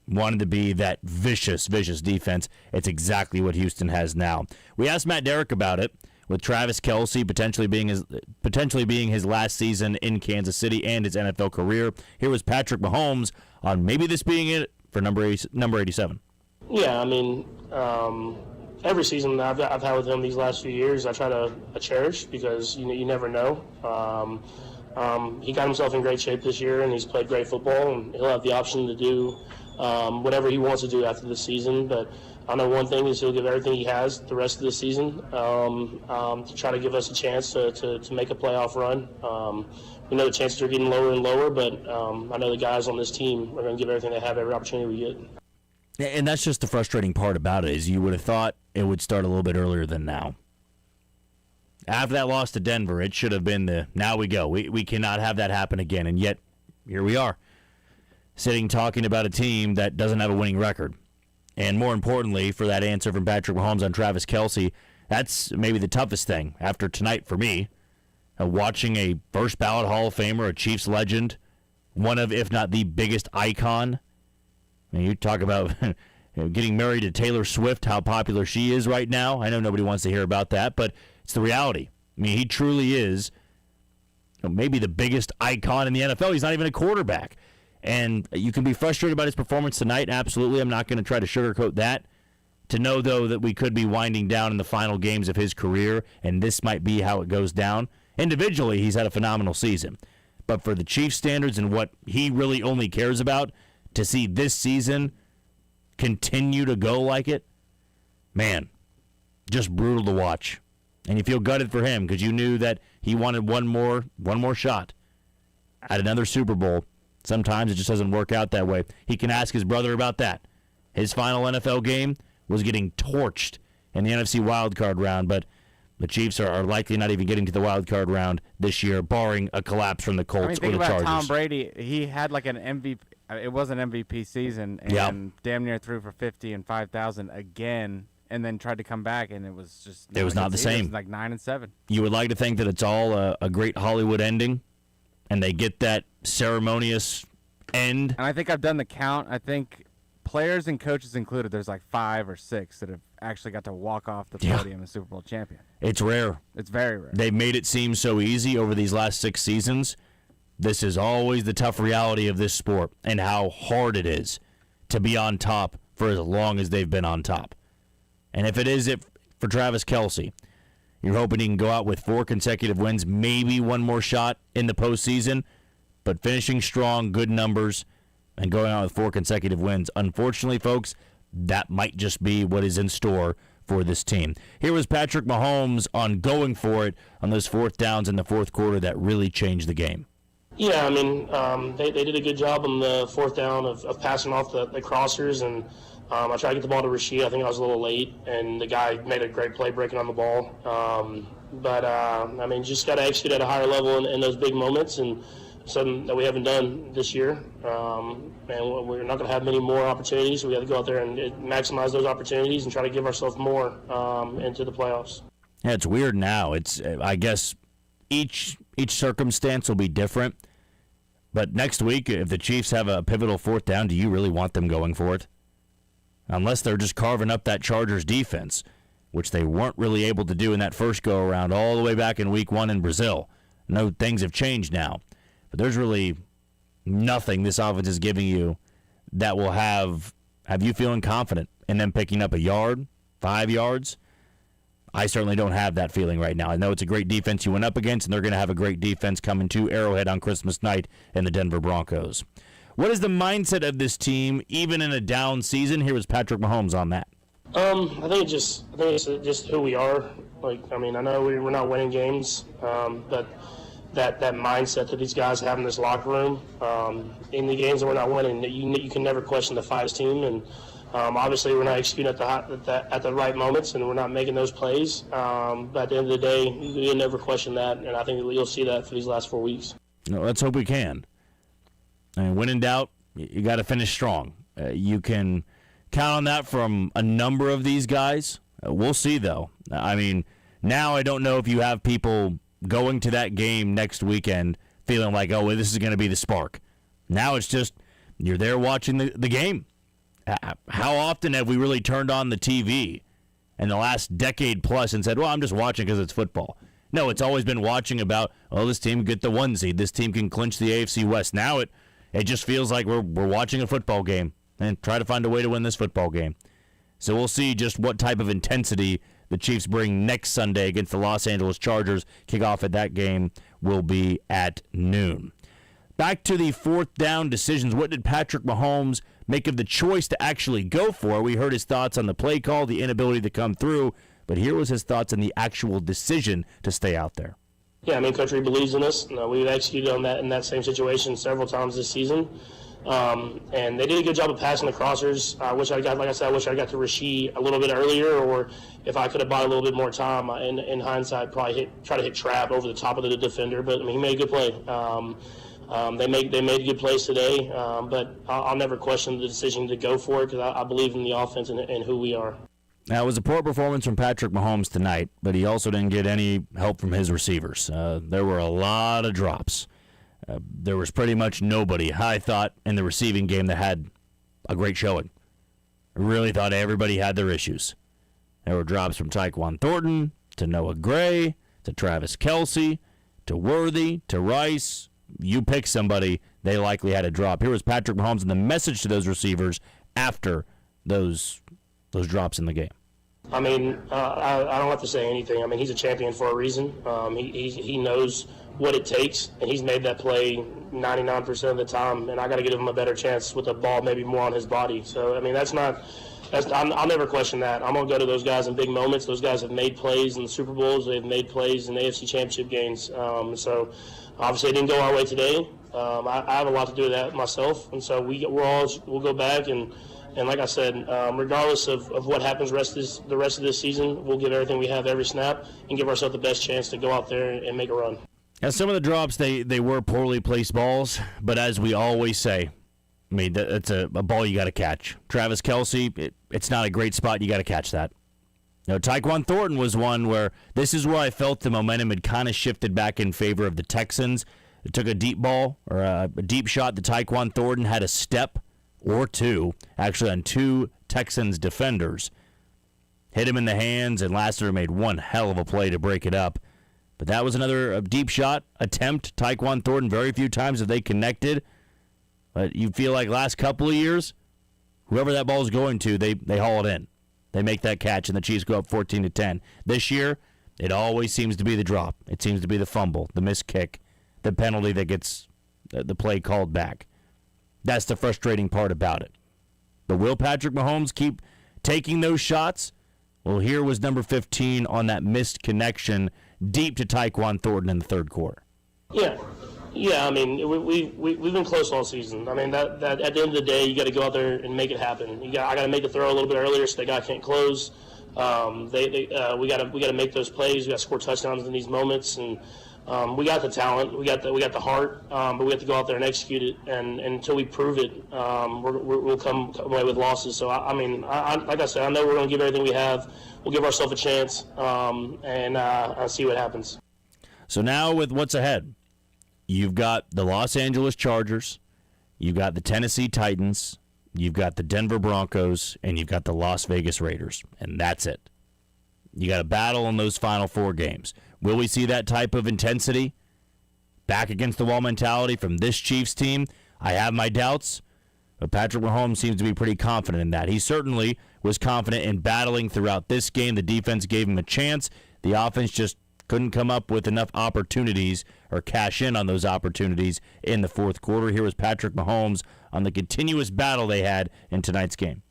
Wanted to be that vicious defense. It's exactly what Houston has now. We asked Matt Derrick about it, with Travis Kelce potentially being his last season in Kansas City and his NFL career. Here was Patrick Mahomes on maybe this being it for number 87. Yeah, I mean, every season that I've had with him these last few years, I try to cherish because you never know. He got himself in great shape this year, and he's played great football, and he'll have the option to do whatever he wants to do after the season. But I know one thing is he'll give everything he has the rest of the season to try to give us a chance to make a playoff run. We know the chances are getting lower and lower, but I know the guys on this team are going to give everything they have every opportunity we get. And that's just the frustrating part about it, is you would have thought it would start a little bit earlier than now. After that loss to Denver, it should have been the now we go. We cannot have that happen again. And yet, here we are, sitting talking about a team that doesn't have a winning record. And more importantly, for that answer from Patrick Mahomes on Travis Kelce, that's maybe the toughest thing after tonight for me. Watching a first ballot Hall of Famer, a Chiefs legend, one of, if not the biggest icon. I mean, you talk about getting married to Taylor Swift, how popular she is right now. I know nobody wants to hear about that, but it's the reality. I mean, he truly is maybe the biggest icon in the NFL. He's not even a quarterback. And you can be frustrated about his performance tonight. Absolutely. I'm not going to try to sugarcoat that. To know, though, that we could be winding down in the final games of his career, and this might be how it goes down. Individually, he's had a phenomenal season. But for the Chiefs' standards and what he really only cares about, to see this season continue to go like it, man, just brutal to watch. And you feel gutted for him because you knew that he wanted one more shot at another Super Bowl. Sometimes it just doesn't work out that way. He can ask his brother about that. His final NFL game was getting torched in the NFC wildcard round, but the Chiefs are likely not even getting to the wildcard round this year, barring a collapse from the Colts or the Chargers. Think about Tom Brady. He had like an MVP. It was an MVP season, and damn near threw for 50 and 5,000 again, and then tried to come back, and it was just it was not the same. It was like 9-7. You would like to think that it's all a great Hollywood ending, and they get that ceremonious end. And I think I've done the count. I think players and coaches included, there's like 5 or 6 that have actually got to walk off the podium as Super Bowl champion. It's rare. It's very rare. They've made it seem so easy over these last 6 seasons. This is always the tough reality of this sport and how hard it is to be on top for as long as they've been on top. And if it is it for Travis Kelce, you're hoping he can go out with 4 consecutive wins, maybe one more shot in the postseason, but finishing strong, good numbers, and going out with 4 consecutive wins. Unfortunately, folks, that might just be what is in store for this team. Here was Patrick Mahomes on going for it on those 4th downs in the 4th quarter that really changed the game. Yeah, I mean, they did a good job on the 4th down of passing off the crossers, and I tried to get the ball to Rashid. I think I was a little late, and the guy made a great play breaking on the ball. I mean, just got to execute at a higher level in those big moments, and something that we haven't done this year. And we're not going to have many more opportunities, so we have to go out there and maximize those opportunities and try to give ourselves more into the playoffs. Yeah, it's weird now. It's I guess each circumstance will be different. But next week, if the Chiefs have a pivotal 4th down, do you really want them going for it? Unless they're just carving up that Chargers defense, which they weren't really able to do in that first go-around all the way back in Week 1 in Brazil. No, things have changed now. But there's really nothing this offense is giving you that will have you feeling confident in them picking up a yard, 5 yards. I certainly don't have that feeling right now. I know it's a great defense you went up against, and they're going to have a great defense coming to Arrowhead on Christmas night in the Denver Broncos. What is the mindset of this team, even in a down season? Here was Patrick Mahomes on that. I think it's just who we are. Like, I mean, I know we're not winning games, but that mindset that these guys have in this locker room, in the games that we're not winning, you can never question the Fives team. And obviously, we're not executing at the right moments, and we're not making those plays. But at the end of the day, you'll never question that, and I think you'll see that for these last 4 weeks. Let's hope we can. And when in doubt, you got to finish strong. You can count on that from a number of these guys. We'll see, though. I mean, now I don't know if you have people going to that game next weekend feeling like, oh, this is going to be the spark. Now it's just you're there watching the game. How often have we really turned on the TV in the last decade plus and said, well, I'm just watching because it's football? No, it's always been watching about, oh, this team can get the 1 seed. This team can clinch the AFC West. Now it just feels like we're watching a football game and try to find a way to win this football game. So we'll see just what type of intensity the Chiefs bring next Sunday against the Los Angeles Chargers. Kickoff at that game will be at noon. Back to the 4th down decisions. What did Patrick Mahomes make of the choice to actually go for? We heard his thoughts on the play call, the inability to come through, but here was his thoughts on the actual decision to stay out there. Yeah, I mean, Coach Reid believes in us. We've executed on that in that same situation several times this season. And they did a good job of passing the crossers. I wish I got to Rasheed a little bit earlier, or if I could have bought a little bit more time. In hindsight, probably try to hit Trav over the top of the defender. But I mean, he made a good play. They made good plays today. But I'll never question the decision to go for it because I believe in the offense and who we are. Now, it was a poor performance from Patrick Mahomes tonight, but he also didn't get any help from his receivers. There were a lot of drops. There was pretty much nobody, I thought, in the receiving game that had a great showing. I really thought everybody had their issues. There were drops from Tyquan Thornton to Noah Gray to Travis Kelce to Worthy to Rice. You pick somebody, they likely had a drop. Here was Patrick Mahomes and the message to those receivers after those drops in the game. I mean, I don't have to say anything. I mean, he's a champion for a reason. He knows what it takes, and he's made that play 99% of the time, and I got to give him a better chance with the ball maybe more on his body. So, I mean, I'll never question that. I'm going to go to those guys in big moments. Those guys have made plays in the Super Bowls. They've made plays in AFC Championship games. So, obviously, it didn't go our way today. I have a lot to do with that myself, and so we'll go back and like I said, regardless of what happens the rest of this season, we'll give everything we have every snap and give ourselves the best chance to go out there and make a run. Now, some of the drops, they were poorly placed balls, but as we always say, I mean, it's a ball you got to catch. Travis Kelce, it's not a great spot. You got to catch that. Now, Tyquan Thornton was one where this is where I felt the momentum had kind of shifted back in favor of the Texans. It took a deep ball or a deep shot. The Tyquan Thornton had a step or two, actually on two Texans defenders. Hit him in the hands, and Lassiter made one hell of a play to break it up. But that was another deep shot attempt. Tyquan Thornton, very few times have they connected. But you feel like last couple of years, whoever that ball is going to, they haul it in. They make that catch, and the Chiefs go up 14-10. This year, it always seems to be the drop. It seems to be the fumble, the missed kick, the penalty that gets the play called back. That's the frustrating part about it. But will Patrick Mahomes keep taking those shots? Well, here was number 15 on that missed connection deep to Tyquan Thornton in the third quarter. Yeah. I mean, we've been close all season. I mean, that at the end of the day, you got to go out there and make it happen. I got to make the throw a little bit earlier so the guy can't close. We got to make those plays. We got to score touchdowns in these moments, and we got the talent, we got the heart, but we have to go out there and execute it. And until we prove it, we'll come away with losses. So I mean, like I said, I know we're going to give everything we have. We'll give ourselves a chance, and I'll see what happens. So now with what's ahead, you've got the Los Angeles Chargers, you've got the Tennessee Titans, you've got the Denver Broncos, and you've got the Las Vegas Raiders, and that's it. You got a battle in those final four games. Will we see that type of intensity? Back against the wall mentality from this Chiefs team? I have my doubts, but Patrick Mahomes seems to be pretty confident in that. He certainly was confident in battling throughout this game. The defense gave him a chance. The offense just couldn't come up with enough opportunities or cash in on those opportunities in the fourth quarter. Here was Patrick Mahomes on the continuous battle they had in tonight's game.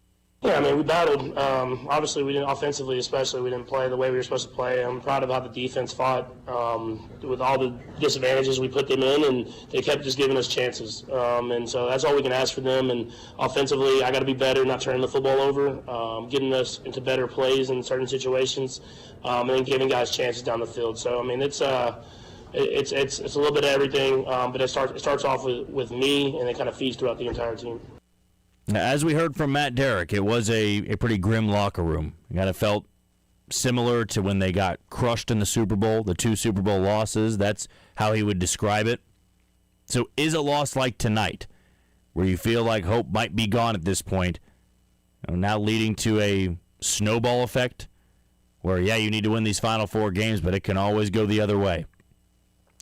Yeah, I mean, we battled. Obviously, we didn't offensively, especially, we didn't play the way we were supposed to play. I'm proud of how the defense fought with all the disadvantages we put them in, and they kept just giving us chances. And so that's all we can ask for them. And offensively, I got to be better, not turning the football over, getting us into better plays in certain situations, and then giving guys chances down the field. So I mean, it's a little bit of everything, but it starts off with me, and it kind of feeds throughout the entire team. Now, as we heard from Matt Derrick, it was a pretty grim locker room. It kind of felt similar to when they got crushed in the Super Bowl, the 2 Super Bowl losses. That's how he would describe it. So is a loss like tonight, where you feel like hope might be gone at this point, now leading to a snowball effect, where, yeah, you need to win these final 4 games, but it can always go the other way,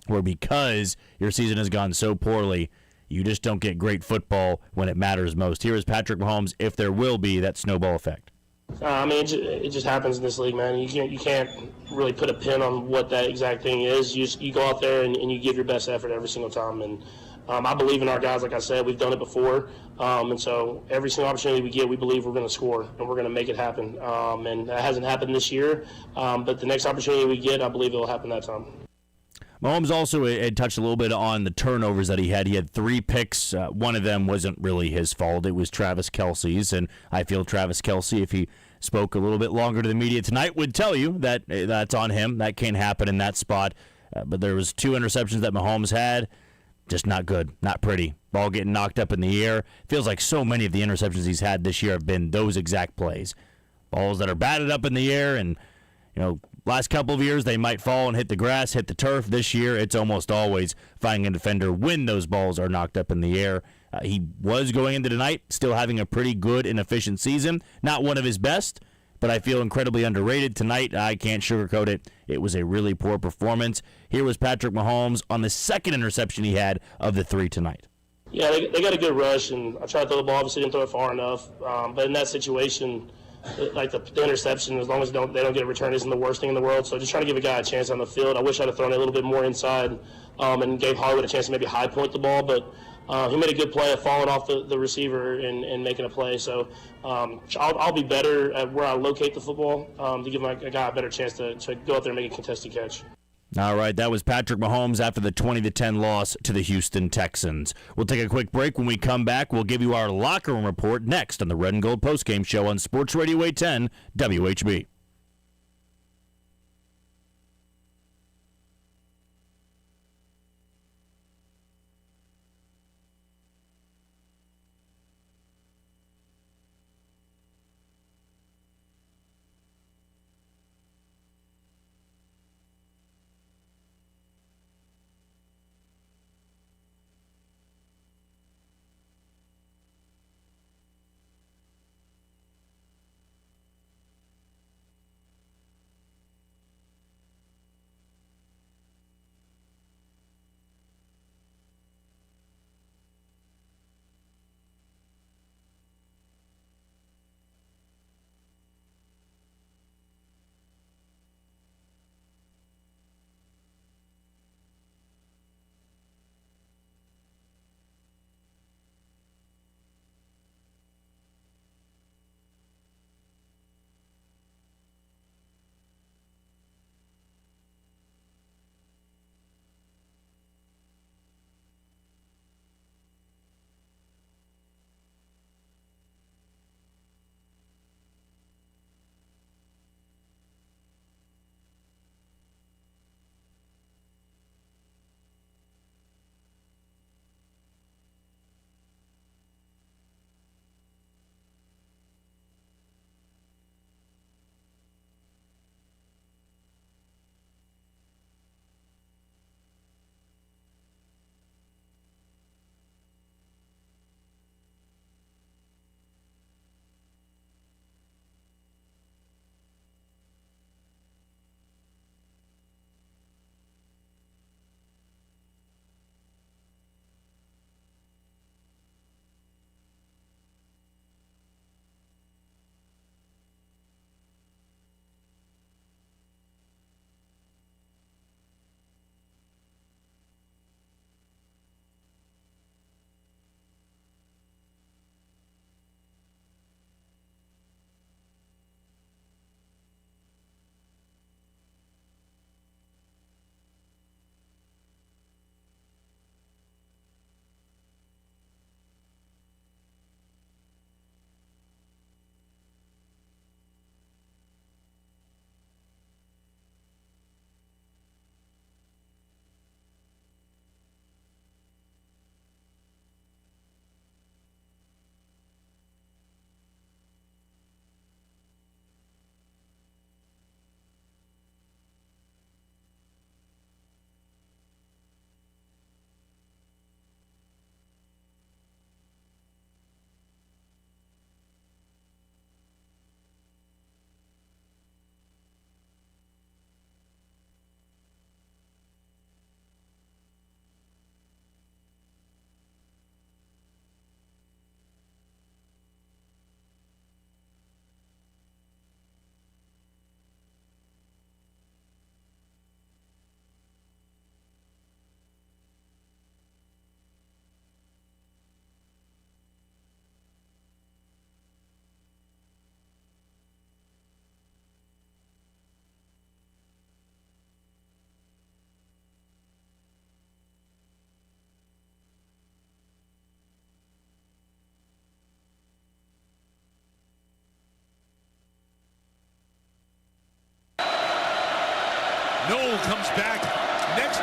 where because your season has gone so poorly, you just don't get great football when it matters most. Here is Patrick Mahomes, if there will be that snowball effect. I mean, it just happens in this league, man. You can't really put a pin on what that exact thing is. You go out there and you give your best effort every single time. And I believe in our guys. Like I said, we've done it before. And so every single opportunity we get, we believe we're going to score and we're going to make it happen. And that hasn't happened this year. But the next opportunity we get, I believe it will happen that time. Mahomes also had touched a little bit on the turnovers that he had. He had 3 picks. One of them wasn't really his fault. It was Travis Kelce's, and I feel Travis Kelce, if he spoke a little bit longer to the media tonight, would tell you that that's on him. That can't happen in that spot. But there was 2 interceptions that Mahomes had. Just not good, not pretty. Ball getting knocked up in the air. Feels like so many of the interceptions he's had this year have been those exact plays. Balls that are batted up in the air, and last couple of years they might fall and hit the grass, hit the turf. This year it's almost always finding a defender when those balls are knocked up in the air. He was going into tonight still having a pretty good and efficient season. Not one of his best, but I feel incredibly underrated tonight. I can't sugarcoat it. It was a really poor performance. Here was Patrick Mahomes on the second interception he had of the 3 tonight. Yeah, they got a good rush, and I tried to throw the ball. Obviously, didn't throw it far enough. But in that situation, like the interception, as long as they don't get a return, isn't the worst thing in the world. So just trying to give a guy a chance on the field. I wish I'd have thrown it a little bit more inside and gave Hollywood a chance to maybe high point the ball. But he made a good play of falling off the receiver and making a play. So I'll be better at where I locate the football to give a guy a better chance to go out there and make a contested catch. All right, that was Patrick Mahomes after the 20-10 loss to the Houston Texans. We'll take a quick break. When we come back, we'll give you our locker room report next on the Red and Gold Postgame Show on Sports Radio 810 WHB.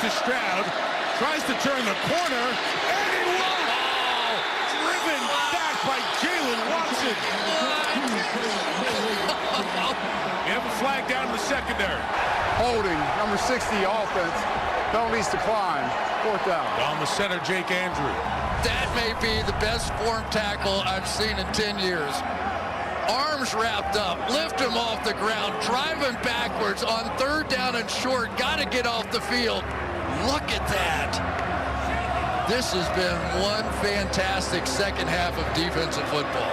to Stroud, tries to turn the corner, and he won! Driven back by Jalen Watson. You have a flag down in the secondary. Holding, number 60 offense. Penalties decline. 4th down. On the center, Jake Andrew. That may be the best form tackle I've seen in 10 years. Arms wrapped up, lift him off the ground, drive him backwards on 3rd down and short. Got to get off the field. Look at that. This has been one fantastic second half of defensive football.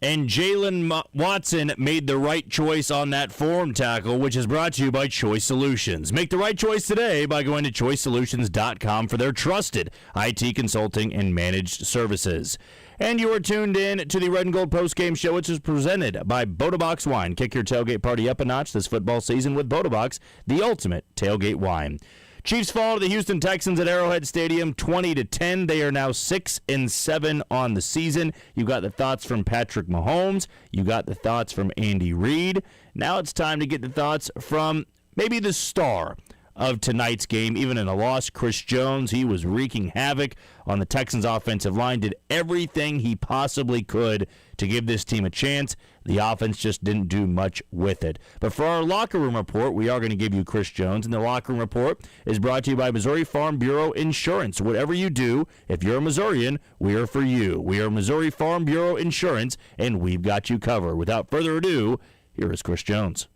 And Jalen Watson made the right choice on that form tackle, which is brought to you by Choice Solutions. Make the right choice today by going to choicesolutions.com for their trusted IT consulting and managed services. And you are tuned in to the Red and Gold Postgame Show, which is presented by Boda Wine. Kick your tailgate party up a notch this football season with Boda, the ultimate tailgate wine. Chiefs fall to the Houston Texans at Arrowhead Stadium 20-10. They are now 6-7 on the season. You got the thoughts from Patrick Mahomes. You got the thoughts from Andy Reid. Now it's time to get the thoughts from maybe the star of tonight's game. Even in a loss, Chris Jones, he was wreaking havoc on the Texans' offensive line, did everything he possibly could to give this team a chance. The offense just didn't do much with it. But for our locker room report, we are going to give you Chris Jones. And the locker room report is brought to you by Missouri Farm Bureau Insurance. Whatever you do, if you're a Missourian, we are for you. We are Missouri Farm Bureau Insurance, and we've got you covered. Without further ado, here is Chris Jones.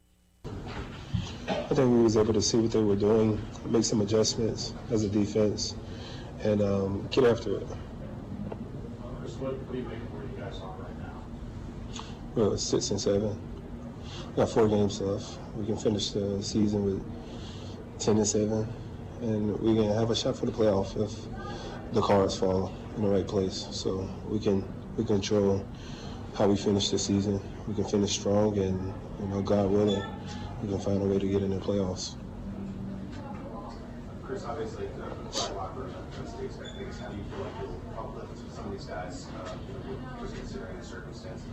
I think we was able to see what they were doing, make some adjustments as a defense, and get after it. Chris, what do you make of where you guys are right now? We're 6-7. We got 4 games left. We can finish the season with 10-7, and we're gonna have a shot for the playoff if the cards fall in the right place. So we can control how we finish the season. We can finish strong, and God willing, we can find a way to get in the playoffs. Chris, obviously, the locker room, that's the expectations. How do you feel like you'll uplift some of these guys, just considering the circumstances?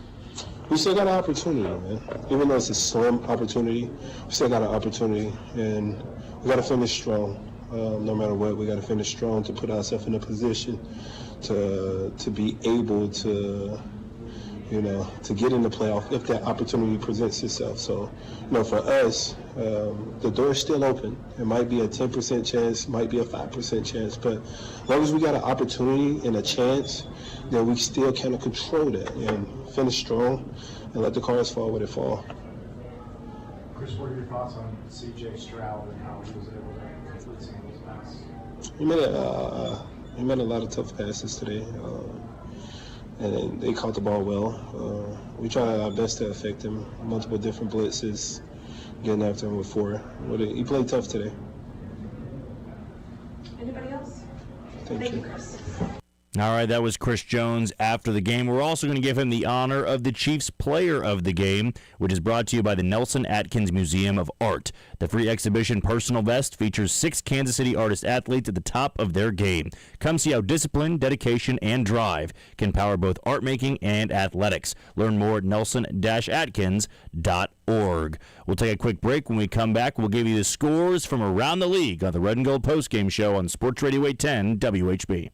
We still got an opportunity, man. Even though it's a slim opportunity, we still got an opportunity, and we got to finish strong. No matter what, we got to finish strong to put ourselves in a position to be able to to get in the playoff if that opportunity presents itself. So, for us, the door's still open. It might be a 10% chance, might be a 5% chance, but as long as we got an opportunity and a chance, then we still kind of control that and finish strong and let the cards fall where they fall. Chris, what are your thoughts on C.J. Stroud and how he was able to complete some of those passes? He made a lot of tough passes today. And they caught the ball well. We tried our best to affect him. Multiple different blitzes, getting after him with 4. He played tough today. Anybody else? Thank you, Chris. All right, that was Chris Jones after the game. We're also going to give him the honor of the Chiefs Player of the Game, which is brought to you by the Nelson Atkins Museum of Art. The free exhibition Personal Best features 6 Kansas City artist-athletes at the top of their game. Come see how discipline, dedication, and drive can power both art making and athletics. Learn more at nelson-atkins.org. We'll take a quick break. When we come back, we'll give you the scores from around the league on the Red and Gold Postgame Show on Sports Radio 810 WHB.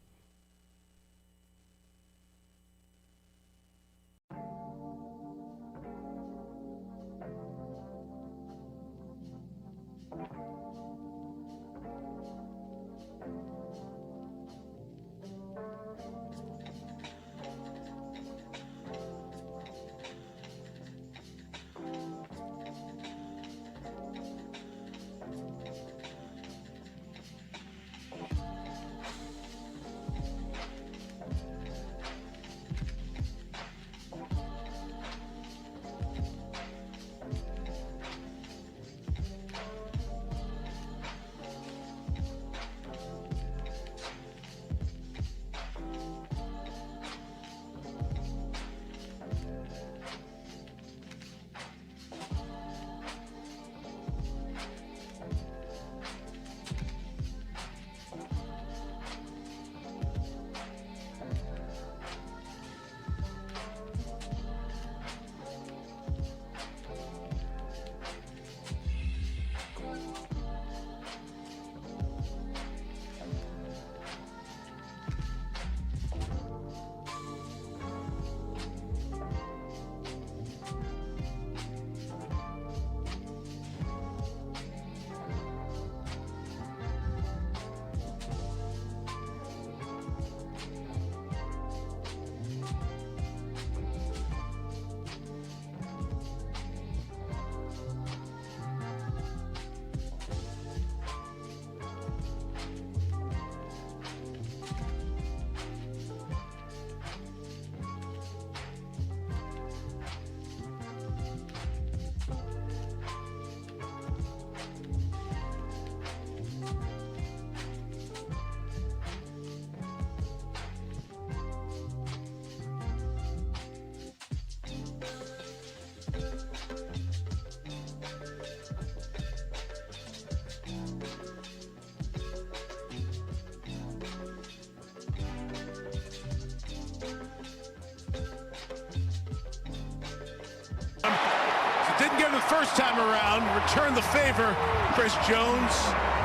first time around, return the favor, Chris Jones,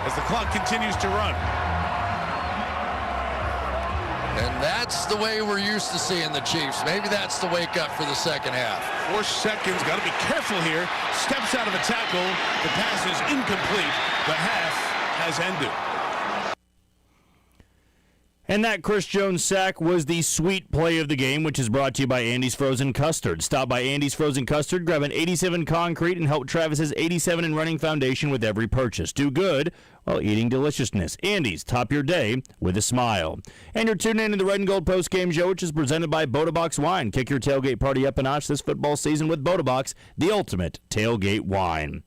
as the clock continues to run. And that's the way we're used to seeing the Chiefs. Maybe that's the wake up for the second half. 4 seconds. Got to be careful here. Steps out of a tackle. The pass is incomplete. The half has ended. And that Chris Jones sack was the sweet play of the game, which is brought to you by Andy's Frozen Custard. Stop by Andy's Frozen Custard, grab an 87 concrete, and help Travis's 87 and running foundation with every purchase. Do good while eating deliciousness. Andy's, top your day with a smile. And you're tuning in to the Red and Gold Postgame Show, which is presented by Boda Wine. Kick your tailgate party up a notch this football season with Boda, the ultimate tailgate wine.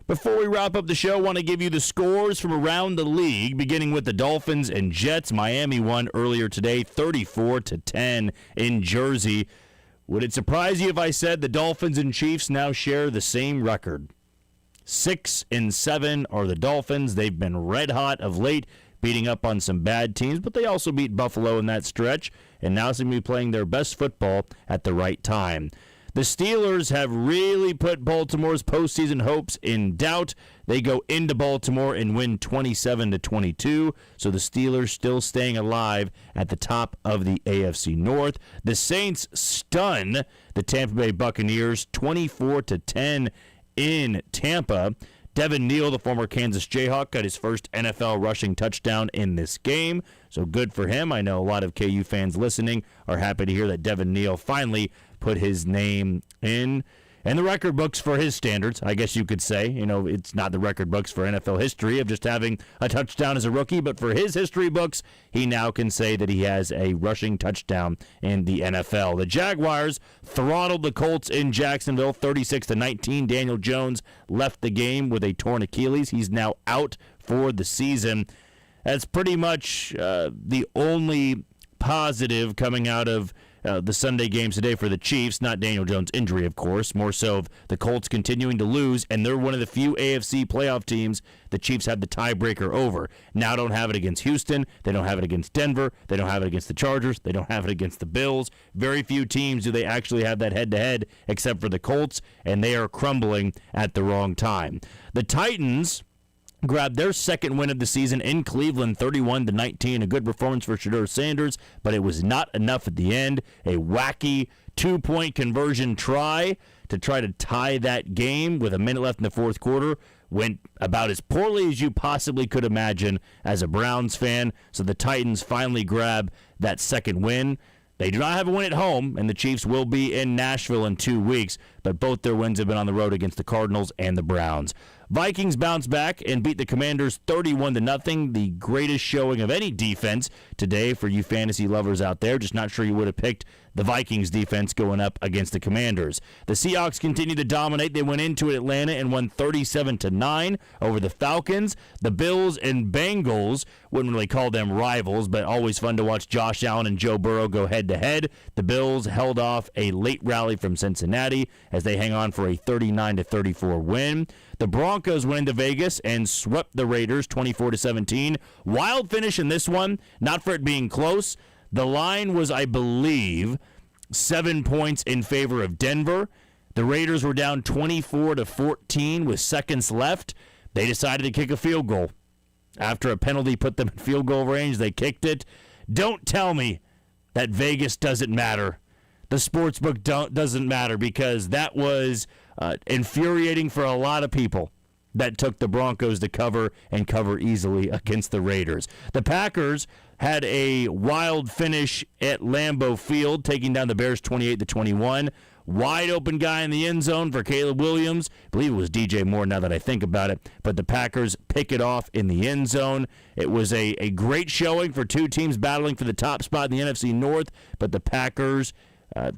Before we wrap up the show, I want to give you the scores from around the league, beginning with the Dolphins and Jets. Miami won earlier today, 34-10 in Jersey. Would it surprise you if I said the Dolphins and Chiefs now share the same record? 6-7 are the Dolphins. They've been red hot of late, beating up on some bad teams, but they also beat Buffalo in that stretch, and now seem to be playing their best football at the right time. The Steelers have really put Baltimore's postseason hopes in doubt. They go into Baltimore and win 27-22, so the Steelers still staying alive at the top of the AFC North. The Saints stun the Tampa Bay Buccaneers 24-10 in Tampa. Devin Neal, the former Kansas Jayhawk, got his first NFL rushing touchdown in this game, so good for him. I know a lot of KU fans listening are happy to hear that Devin Neal finally put his name in the record books for his standards, I guess you could say. You know, it's not the record books for NFL history of just having a touchdown as a rookie, but for his history books, he now can say that he has a rushing touchdown in the NFL. The Jaguars throttled the Colts in Jacksonville 36-19. Daniel Jones left the game with a torn Achilles. He's now out for the season. That's pretty much the only positive coming out of the Sunday games today for the Chiefs. Not Daniel Jones' injury, of course, more so of the Colts continuing to lose, and they're one of the few AFC playoff teams the Chiefs have the tiebreaker over. Now don't have it against Houston. They don't have it against Denver. They don't have it against the Chargers. They don't have it against the Bills. Very few teams do they actually have that head-to-head except for the Colts, and they are crumbling at the wrong time. The Titans grabbed their second win of the season in Cleveland, 31-19. A good performance for Shedeur Sanders, but it was not enough at the end. A wacky two-point conversion try to tie that game with a minute left in the fourth quarter went about as poorly as you possibly could imagine as a Browns fan. So the Titans finally grab that second win. They do not have a win at home, and the Chiefs will be in Nashville in 2 weeks, but both their wins have been on the road against the Cardinals and the Browns. Vikings bounce back and beat the Commanders 31-0, the greatest showing of any defense today for you fantasy lovers out there. Just not sure you would have picked the Vikings defense going up against the Commanders. The Seahawks continue to dominate. They went into Atlanta and won 37-9 over the Falcons. The Bills and Bengals, wouldn't really call them rivals, but always fun to watch Josh Allen and Joe Burrow go head-to-head. The Bills held off a late rally from Cincinnati as they hang on for a 39-34 win. The Broncos went into Vegas and swept the Raiders 24-17. Wild finish in this one, not for it being close. The line was, I believe, 7 points in favor of Denver. The Raiders were down 24-14 with seconds left. They decided to kick a field goal. After a penalty put them in field goal range, they kicked it. Don't tell me that Vegas doesn't matter. The sportsbook doesn't matter, because that was infuriating for a lot of people that took the Broncos to cover and cover easily against the Raiders. The Packers had a wild finish at Lambeau Field, taking down the Bears 28-21. Wide open guy in the end zone for Caleb Williams. I believe it was DJ Moore now that I think about it. But the Packers pick it off in the end zone. It was a great showing for two teams battling for the top spot in the NFC North. But the Packers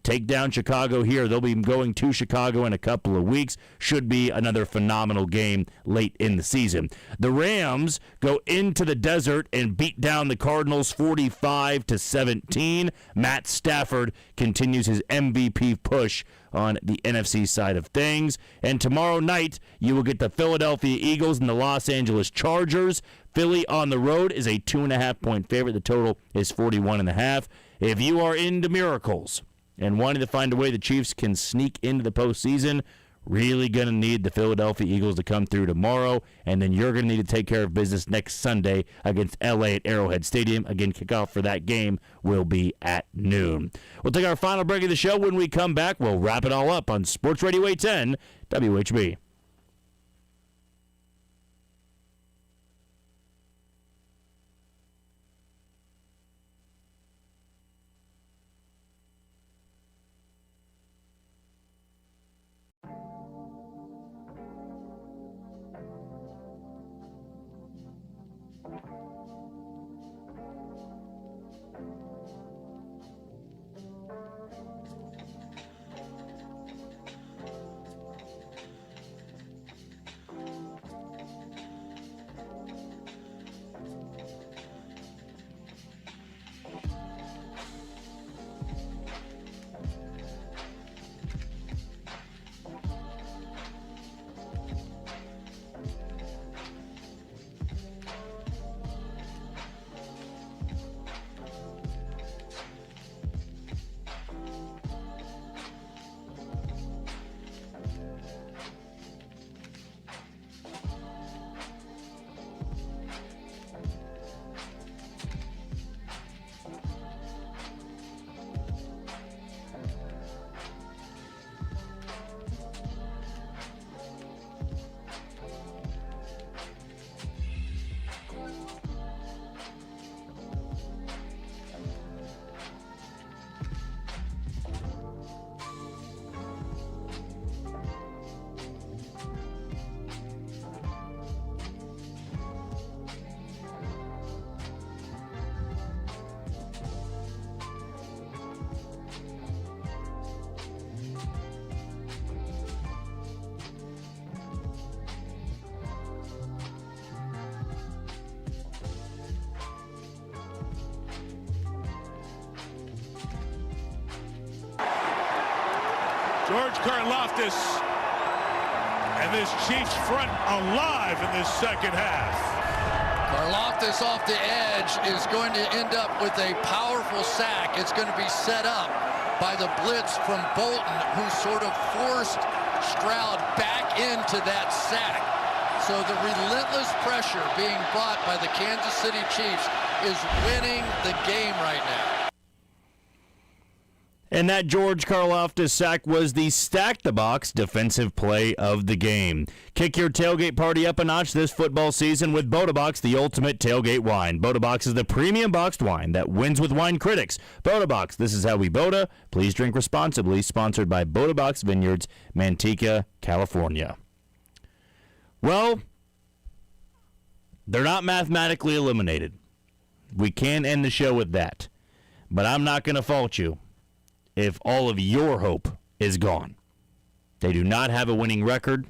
take down Chicago here. They'll be going to Chicago in a couple of weeks. Should be another phenomenal game late in the season. The Rams go into the desert and beat down the Cardinals 45-17. Matt Stafford continues his MVP push on the NFC side of things. And tomorrow night, you will get the Philadelphia Eagles and the Los Angeles Chargers. Philly on the road is a 2.5-point favorite. The total is 41.5. If you are into miracles and wanting to find a way the Chiefs can sneak into the postseason, really going to need the Philadelphia Eagles to come through tomorrow, and then you're going to need to take care of business next Sunday against L.A. at Arrowhead Stadium. Again, kickoff for that game will be at noon. We'll take our final break of the show. When we come back, we'll wrap it all up on Sports Radio 810 WHB. George Karlaftis and this Chiefs front alive in this second half. Karlaftis off the edge is going to end up with a powerful sack. It's going to be set up by the blitz from Bolton, who sort of forced Stroud back into that sack. So the relentless pressure being brought by the Kansas City Chiefs is winning the game right now. And that George Karlaftis sack was the Stack the Box defensive play of the game. Kick your tailgate party up a notch this football season with Boda-Box, the ultimate tailgate wine. Boda-Box is the premium boxed wine that wins with wine critics. Boda-Box, this is how we Boda. Please drink responsibly. Sponsored by Boda-Box Vineyards, Manteca, California. Well, they're not mathematically eliminated. We can end the show with that. But I'm not going to fault you if all of your hope is gone. They do not have a winning record.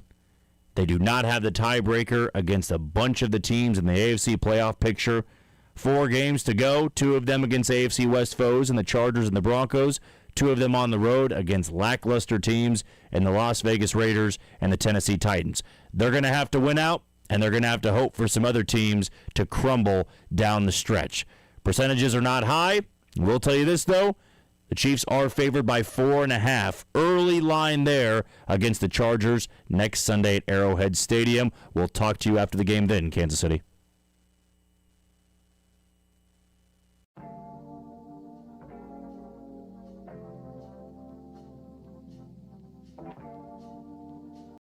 They do not have the tiebreaker against a bunch of the teams in the AFC playoff picture. 4 games to go, 2 of them against AFC West foes and the Chargers and the Broncos, 2 of them on the road against lackluster teams in the Las Vegas Raiders and the Tennessee Titans. They're going to have to win out, and they're going to have to hope for some other teams to crumble down the stretch. Percentages are not high. We'll tell you this, though. The Chiefs are favored by 4.5. Early line there against the Chargers next Sunday at Arrowhead Stadium. We'll talk to you after the game then, Kansas City.